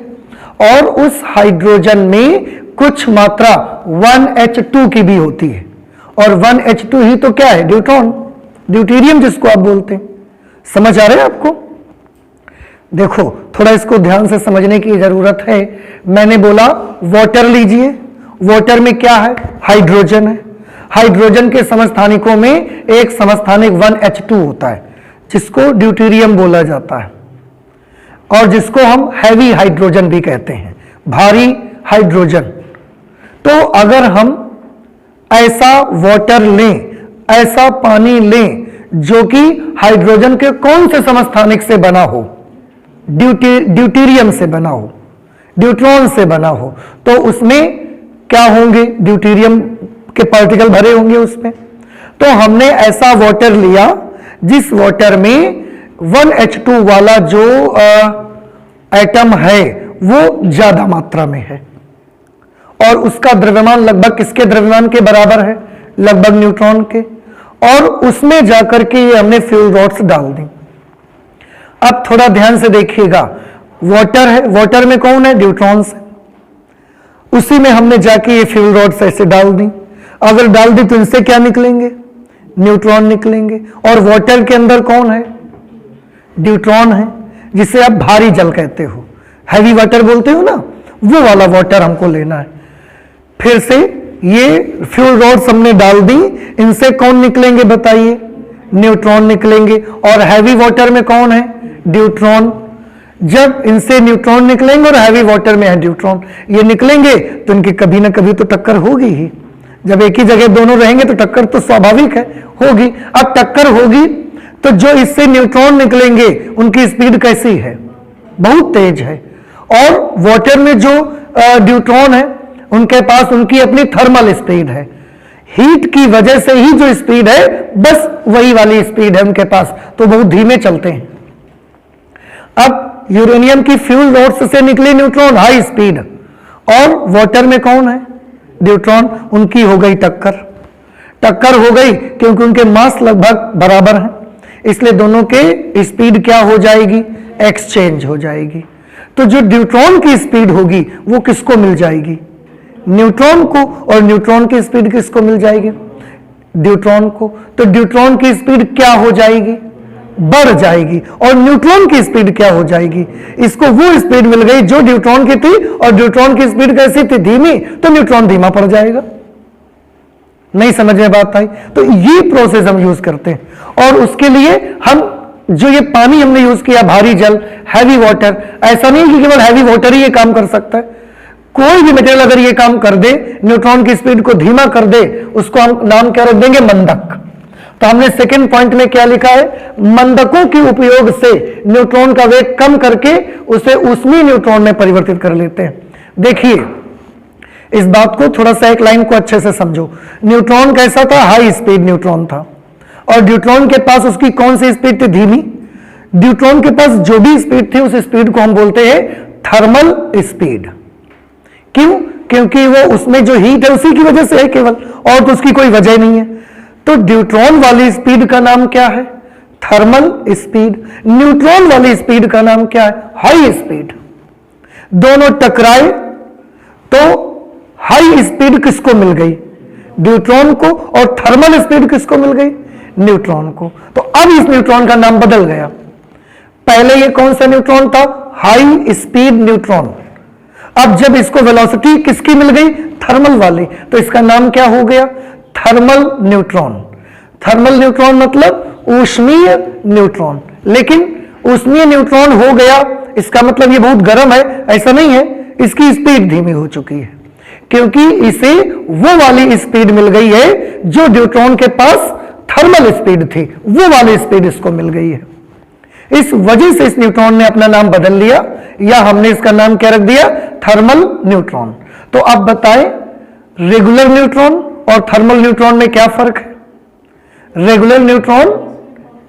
और उस हाइड्रोजन में कुछ मात्रा 1H2 की भी होती है, और 1H2 ही तो क्या है? ड्यूट्रॉन, ड्यूटेरियम जिसको आप बोलते हैं। समझ आ रहे हैं आपको? देखो, थोड़ा इसको ध्यान से समझने की जरूरत है। मैंने बोला वाटर लीजिए, वाटर में क्या है? हाइड्रोजन है। हाइड्रोजन के समस्थानिकों में एक समस्थानिक 1H2 होता है जिसको ड्यूटेरियम बोला जाता है, और जिसको हम हैवी हाइड्रोजन भी कहते हैं, भारी हाइड्रोजन। तो अगर हम ऐसा वाटर लें, ऐसा पानी लें जो कि हाइड्रोजन के कौन से समस्थानिक से बना हो? ड्यूटेरियम से बना हो, ड्यूट्रॉन से बना हो, तो उसमें क्या होंगे? ड्यूटेरियम के पार्टिकल भरे होंगे उसमें। तो हमने ऐसा वाटर लिया जिस वाटर में 1H2 वाला जो एटम है वो ज्यादा मात्रा में है, और उसका द्रव्यमान लगभग किसके द्रव्यमान के बराबर है? लगभग न्यूट्रॉन के, और उसमें जाकर के ये हमने फ्यूल रॉड्स डाल दी। अब थोड़ा ध्यान से देखिएगा, वाटर है, वाटर में कौन है? न्यूट्रॉन्स है। उसी में हमने जाके ये फ्यूल रॉड्स ऐसे डाल दी। अगर डाल दी तो इनसे क्या निकलेंगे? न्यूट्रॉन निकलेंगे। और वाटर के अंदर कौन है? न्यूट्रॉन है, जिसे आप भारी जल कहते हो, हैवी वाटर बोलते हो ना, वो वाला वाटर हमको लेना है। फिर से ये फ्यूल रॉड्स हमने डाल दी, इनसे कौन निकलेंगे बताइए? न्यूट्रॉन निकलेंगे। और हैवी वाटर में कौन है? न्यूट्रॉन। जब इनसे न्यूट्रॉन निकलेंगे और हैवी वाटर में है न्यूट्रॉन, ये निकलेंगे तो इनकी कभी ना कभी तो टक्कर होगी ही। जब एक ही जगह दोनों रहेंगे तो टक्कर तो स्वाभाविक है, होगी। अब टक्कर होगी तो जो इससे न्यूट्रॉन निकलेंगे उनकी स्पीड कैसी है? बहुत तेज है। और वाटर में जो न्यूट्रॉन है उनके पास उनकी अपनी थर्मल स्पीड है, हीट की वजह से ही जो स्पीड है बस वही वाली स्पीड है उनके पास, तो बहुत धीमे चलते हैं। अब यूरेनियम की फ्यूल रॉड्स से निकले न्यूट्रॉन हाई स्पीड, और वाटर में कौन है? न्यूट्रॉन। उनकी हो गई टक्कर। टक्कर हो गई क्योंकि उनके मास लगभग बराबर हैं, इसलिए दोनों के स्पीड क्या हो जाएगी? एक्सचेंज हो जाएगी। तो जो न्यूट्रॉन की स्पीड होगी वो किसको मिल जाएगी? न्यूट्रॉन को। और न्यूट्रॉन की स्पीड किसको मिल जाएगी? न्यूट्रॉन को। तो न्यूट्रॉन की स्पीड क्या हो जाएगी? बढ़ जाएगी। और न्यूट्रॉन की स्पीड क्या हो जाएगी? इसको वो स्पीड मिल गई जो न्यूट्रॉन की थी, और न्यूट्रॉन की स्पीड कैसी थी? धीमी, तो न्यूट्रॉन धीमा पड़ जाएगा। नहीं समझ में बात आई? तो ये प्रोसेस हम यूज करते हैं। और उसके लिए हम जो ये पानी हमने यूज किया, भारी जल, हैवी वाटर, ऐसा नहीं कि केवल हैवी वाटर ही ये काम कर सकता है। कोई भी मटेरियल अगर ये काम कर दे, न्यूट्रॉन की स्पीड को धीमा कर दे, उसको हम नाम क्या रख देंगे? मंदक। तो हमने सेकंड पॉइंट में क्या लिखा है? मंदकों के उपयोग से न्यूट्रॉन का वेग कम करके उसे ऊष्मीय न्यूट्रॉन में परिवर्तित कर लेते हैं। देखिए इस बात को थोड़ा सा, एक लाइन को अच्छे से समझो। न्यूट्रॉन कैसा था? हाई स्पीड न्यूट्रॉन था। और न्यूट्रॉन के पास उसकी कौन सी स्पीड थी? धीमी। न्यूट्रॉन के पास जो भी स्पीड थी उस स्पीड को हम बोलते हैं थर्मल स्पीड। क्यों? क्योंकि वो उसमें जो हीट है उसी की वजह से है केवल, और तो उसकी कोई वजह नहीं है। तो न्यूट्रॉन वाली स्पीड का नाम क्या है? Thermal speed. न्यूट्रॉन वाली स्पीड का नाम क्या है? High speed. दोनों टकराए तो हाई स्पीड किसको मिल गई? न्यूट्रॉन को। और थर्मल स्पीड किसको मिल गई? न्यूट्रॉन को। तो अब इस न्यूट्रॉन का नाम बदल गया। पहले ये कौन सा न्यूट्रॉन था? High speed neutron. अब जब इसको वेलोसिटी किसकी मिल गई? थर्मल वाली, तो इसका नाम क्या हो गया? Thermal neutron. थर्मल न्यूट्रॉन मतलब ऊष्मीय न्यूट्रॉन। लेकिन ऊष्मीय न्यूट्रॉन हो गया, इसका मतलब ये बहुत गर्म है, ऐसा नहीं है। इसकी स्पीड धीमी हो चुकी है, क्योंकि इसे वो वाली स्पीड मिल गई है जो न्यूट्रॉन के पास थर्मल स्पीड थी, वो वाली स्पीड इसको मिल गई है। इस वजह से इस न्यूट्रॉन ने अपना नाम बदल लिया, या हमने इसका नाम क्या रख दिया? Thermal neutron. तो अब बताएं, रेगुलर न्यूट्रॉन और थर्मल न्यूट्रॉन में क्या फर्क है? रेगुलर न्यूट्रॉन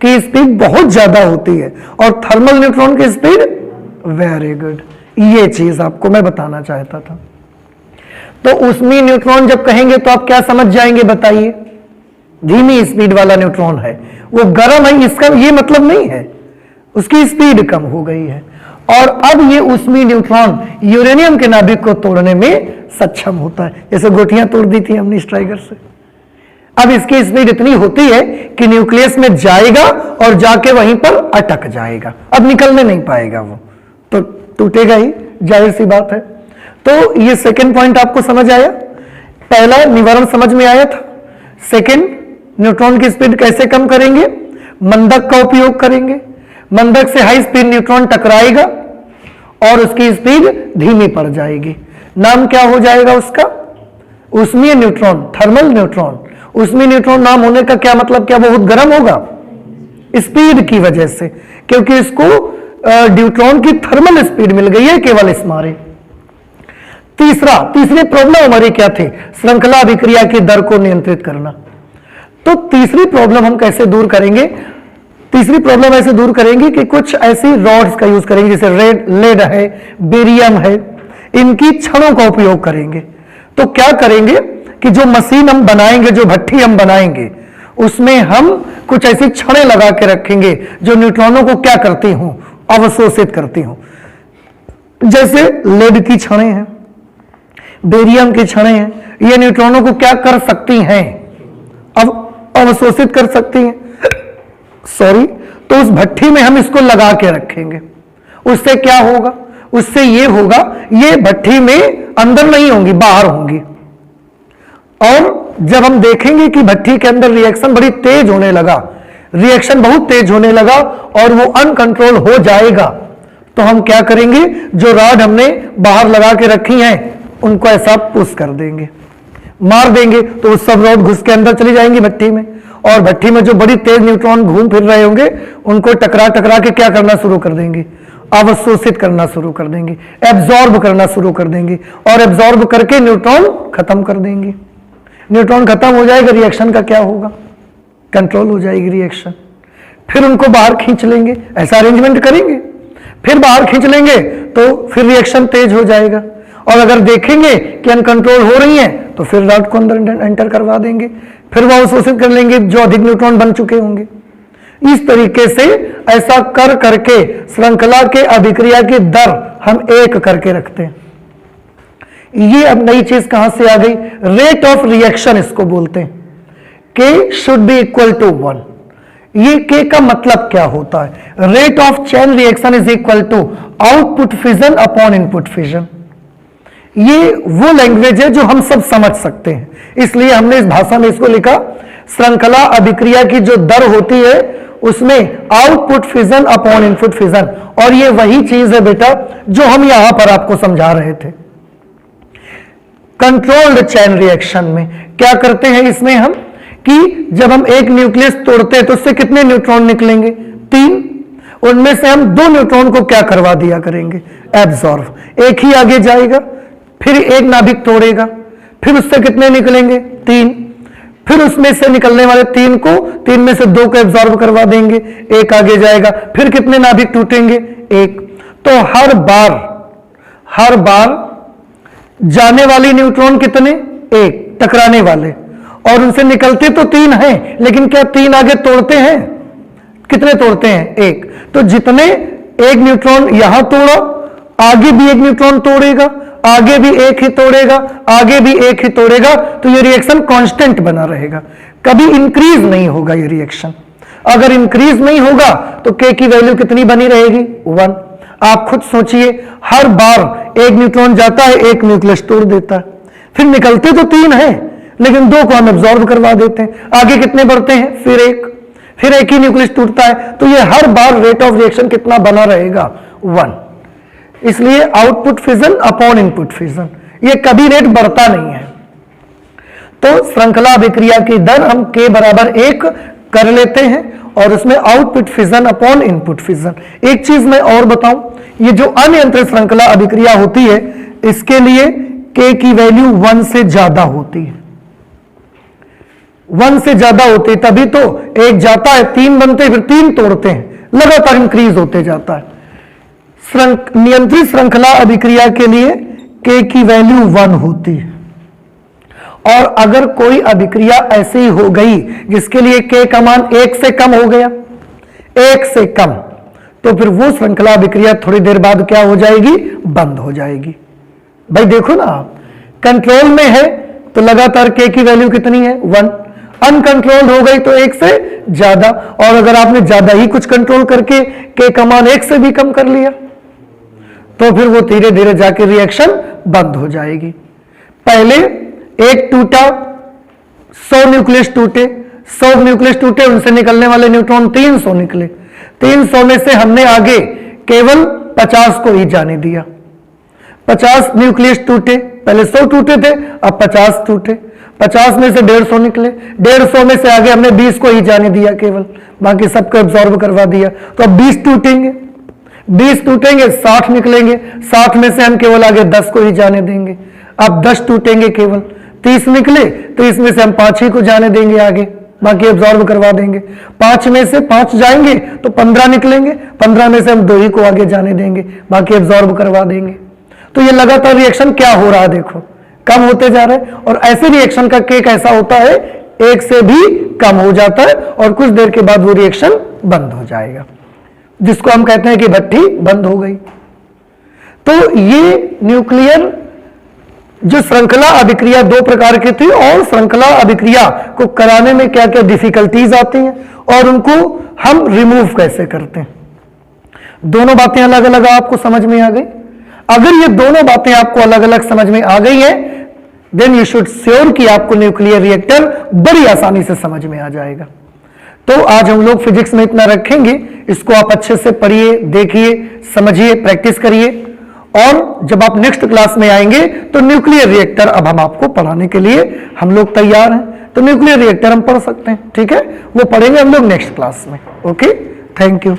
की स्पीड बहुत ज्यादा होती है और थर्मल न्यूट्रॉन की स्पीड वेरी गुड। ये चीज आपको मैं बताना चाहता था। तो ऊष्मीय न्यूट्रॉन जब कहेंगे तो आप क्या समझ जाएंगे बताइए? धीमी स्पीड वाला न्यूट्रॉन है, वो गर्म है, इसका ये मतलब नहीं है, उसकी स्पीड कम हो गई है। और अब ये ऊष्मीय न्यूट्रॉन यूरेनियम के नाभिक को तोड़ने में सक्षम होता है, जैसे गोटियां तोड़ दी थी हमने स्ट्राइकर से। अब इसकी स्पीड इतनी होती है कि न्यूक्लियस में जाएगा और जाके वहीं पर अटक जाएगा, अब निकलने नहीं पाएगा, वो तो टूटेगा ही, जाहिर सी बात है। तो ये सेकंड पॉइंट आपको समझ आया? पहला निवारण समझ में आया था। सेकंड, न्यूट्रॉन की स्पीड कैसे कम करेंगे? मंदक का उपयोग करेंगे। मंदक से हाई स्पीड न्यूट्रॉन टकराएगा और उसकी स्पीड धीमी पड़ जाएगी। नाम क्या हो जाएगा उसका? ऊष्मीय न्यूट्रॉन, थर्मल न्यूट्रॉन। ऊष्मीय न्यूट्रॉन नाम होने का क्या मतलब? क्या बहुत गर्म होगा? स्पीड की वजह से, क्योंकि इसको न्यूट्रॉन की थर्मल स्पीड मिल गई है केवल इस मारे। तीसरी प्रॉब्लम हमारी क्या थी? श्रृंखला अभिक्रिया की दर को नियंत्रित करना। तो तीसरी प्रॉब्लम हम कैसे दूर करेंगे? तीसरी प्रॉब्लम ऐसे दूर करेंगे कि कुछ ऐसी रॉड्स का यूज करेंगे, जैसे लेड है, बेरियम है, इनकी छड़ों का उपयोग करेंगे। तो क्या करेंगे कि जो मशीन हम बनाएंगे, जो भट्ठी हम बनाएंगे, उसमें हम कुछ ऐसी छड़ें लगा के रखेंगे जो न्यूट्रॉनों को क्या करती हूं, अवशोषित करती हूं। जैसे लेड की छड़ें हैं, बेरियम की छड़ें हैं, ये न्यूट्रॉनों को क्या कर सकती हैं, अब अवशोषित कर सकती हैं। सॉरी, तो उस भट्ठी में हम इसको लगा के रखेंगे। उससे क्या होगा, उससे ये होगा, ये भट्ठी में अंदर नहीं होंगी, बाहर होंगी। और जब हम देखेंगे कि भट्ठी के अंदर रिएक्शन बड़ी तेज होने लगा, रिएक्शन बहुत तेज होने लगा और वो अनकंट्रोल हो जाएगा, तो हम क्या करेंगे, जो रॉड हमने बाहर लगा के रखी हैं उनको ऐसा पुश कर देंगे, मार देंगे, तो वो सब रॉड घुस के अंदर चली जाएंगी भट्ठी में। और भट्ठी में जो बड़ी तेज न्यूट्रॉन घूम फिर रहे होंगे उनको टकरा टकरा के क्या करना शुरू कर देंगे, अवशोषित करना शुरू कर देंगे, एब्जॉर्ब करना शुरू कर देंगे, और एब्जॉर्ब करके न्यूट्रॉन खत्म कर देंगे। न्यूट्रॉन खत्म हो जाएगा, रिएक्शन का क्या होगा, कंट्रोल हो जाएगी रिएक्शन। फिर उनको बाहर खींच लेंगे, ऐसा अरेंजमेंट करेंगे, फिर बाहर खींच लेंगे तो फिर रिएक्शन तेज हो जाएगा। और अगर देखेंगे कि अनकंट्रोल हो रही है तो फिर रॉड को अंदर एंटर करवा देंगे, फिर वो अवशोषित कर लेंगे जो अधिक न्यूट्रॉन बन चुके होंगे। इस तरीके से ऐसा कर करके श्रृंखला के अभिक्रिया की दर हम एक करके रखते हैं। ये अब नई चीज कहां से आ गई, रेट ऑफ रिएक्शन इसको बोलते हैं। K should be equal to 1। ये K का मतलब क्या होता है, rate of chain reaction is equal to output fission upon input fission. ये वो लैंग्वेज है जो हम सब समझ सकते हैं, इसलिए हमने इस भाषा में इसको लिखा। श्रृंखला अभिक्रिया की जो दर होती है उसमें output fission upon input fission, और ये वही चीज है बेटा जो हम यहां पर आपको समझा रहे थे। कंट्रोल्ड चेन रिएक्शन में क्या करते हैं, इसमें हम कि जब हम एक न्यूक्लियस तोड़ते हैं तो उससे कितने न्यूट्रॉन निकलेंगे, 3। उनमें से हम 2 न्यूट्रॉन को क्या करवा दिया करेंगे, एब्जॉर्ब। एक ही आगे जाएगा, फिर एक नाभिक तोड़ेगा, फिर उससे कितने निकलेंगे, 3। फिर उसमें से निकलने वाले 3 में से 2 को एब्जॉर्ब करवा देंगे, एक आगे जाएगा, फिर कितने नाभिक टूटेंगे, 1। तो हर बार जाने वाली न्यूट्रॉन कितने, 1, टकराने वाले, और उनसे निकलते तो 3 हैं, लेकिन क्या 3 आगे तोड़ते हैं, कितने तोड़ते हैं, 1। तो जितने एक न्यूट्रॉन यहां तोड़ा, आगे भी एक न्यूट्रॉन तोड़ेगा, आगे भी एक ही तोड़ेगा, आगे भी एक ही तोड़ेगा, तो ये रिएक्शन कांस्टेंट बना रहेगा, कभी इंक्रीज नहीं होगा ये रिएक्शन। अगर इंक्रीज नहीं होगा तो K की वैल्यू कितनी बनी रहेगी, 1। आप खुद सोचिए, हर बार एक न्यूट्रॉन जाता है, एक न्यूक्लियस तोड़ देता है, फिर निकलते तो 3 हैं, लेकिन 2 को हम एब्जॉर्ब करवा देते हैं, आगे कितने बढ़ते हैं, फिर एक ही न्यूक्लियस टूटता है, तो ये हर बार रेट ऑफ रिएक्शन कितना बना रहेगा, 1। इसलिए output fission upon input fission, ये कभी रेट बढ़ता नहीं है। तो श्रृंखला अभिक्रिया की दर हम K बराबर 1 कर लेते हैं, और उसमें output fission upon input fission. एक चीज मैं और बताऊं, ये जो अनियंत्रित श्रृंखला अभिक्रिया होती है इसके लिए K की वैल्यू 1 से ज्यादा होती है, 1 से ज्यादा होती है, तभी तो एक जाता है, 3 बनते, फिर 3 तोड़ते हैं, लगातार इंक्रीज होते जाता है। नियंत्रित श्रृंखला अभिक्रिया के लिए K की वैल्यू 1 होती है, और अगर कोई अभिक्रिया ऐसी हो गई जिसके लिए K का मान 1 से कम हो गया, 1 से कम, तो फिर वो श्रृंखला अभिक्रिया थोड़ी देर बाद क्या हो जाएगी, बंद हो जाएगी। भाई देखो ना, आप कंट्रोल में है तो लगातार K की वैल्यू कितनी है, 1। अनकंट्रोल्ड हो गई तो 1 से ज्यादा, और अगर आपने ज्यादा ही कुछ कंट्रोल करके K का मान 1 से भी कम कर लिया तो फिर वो धीरे धीरे जाके रिएक्शन बंद हो जाएगी। पहले एक टूटा, 100 न्यूक्लियस टूटे, 100 न्यूक्लियस टूटे, उनसे निकलने वाले न्यूट्रॉन 300 निकले, 300 में से हमने आगे केवल 50 को ही जाने दिया। 50 न्यूक्लियस टूटे, पहले 100 टूटे थे, अब 50 टूटे, 50 में से 150 निकले, 150 में से आगे हमने 20 को ही जाने दिया केवल, बाकी सबको एब्जॉर्ब करवा दिया। तो अब 20 टूटेंगे, 20 टूटेंगे, 60 निकलेंगे, 60 में से हम केवल आगे 10 को ही जाने देंगे। अब 10 टूटेंगे, केवल 30 निकले, तो इसमें से हम 5 ही को जाने देंगे आगे, बाकी एब्जॉर्ब करवा देंगे। 5 में से 5 जाएंगे तो 15 निकलेंगे, 15 में से हम 2 ही को आगे जाने देंगे, बाकी एब्जॉर्ब करवा देंगे। तो ये लगातार रिएक्शन क्या हो रहा है, देखो कम होते जा रहे हैं, और ऐसे रिएक्शन का के कैसा होता है, 1 से भी कम हो जाता है और कुछ देर के बाद वो रिएक्शन बंद हो जाएगा, जिसको हम कहते हैं कि भट्ठी बंद हो गई। तो ये न्यूक्लियर जो श्रृंखला अभिक्रिया 2 प्रकार की थी, और श्रृंखला अभिक्रिया को कराने में क्या क्या डिफिकल्टीज आती हैं और उनको हम रिमूव कैसे करते हैं। दोनों बातें अलग अलग आपको समझ में आ गई। अगर ये दोनों बातें आपको अलग अलग समझ में आ गई हैं, देन यू शुड श्योर कि आपको न्यूक्लियर रिएक्टर बड़ी आसानी से समझ में आ जाएगा। तो आज हम लोग फिजिक्स में इतना रखेंगे, इसको आप अच्छे से पढ़िए, देखिए, समझिए, प्रैक्टिस करिए, और जब आप नेक्स्ट क्लास में आएंगे तो न्यूक्लियर रिएक्टर अब हम आपको पढ़ाने के लिए हम लोग तैयार हैं। तो न्यूक्लियर रिएक्टर हम पढ़ सकते हैं, ठीक है, वो पढ़ेंगे हम लोग नेक्स्ट क्लास में। Okay, thank you.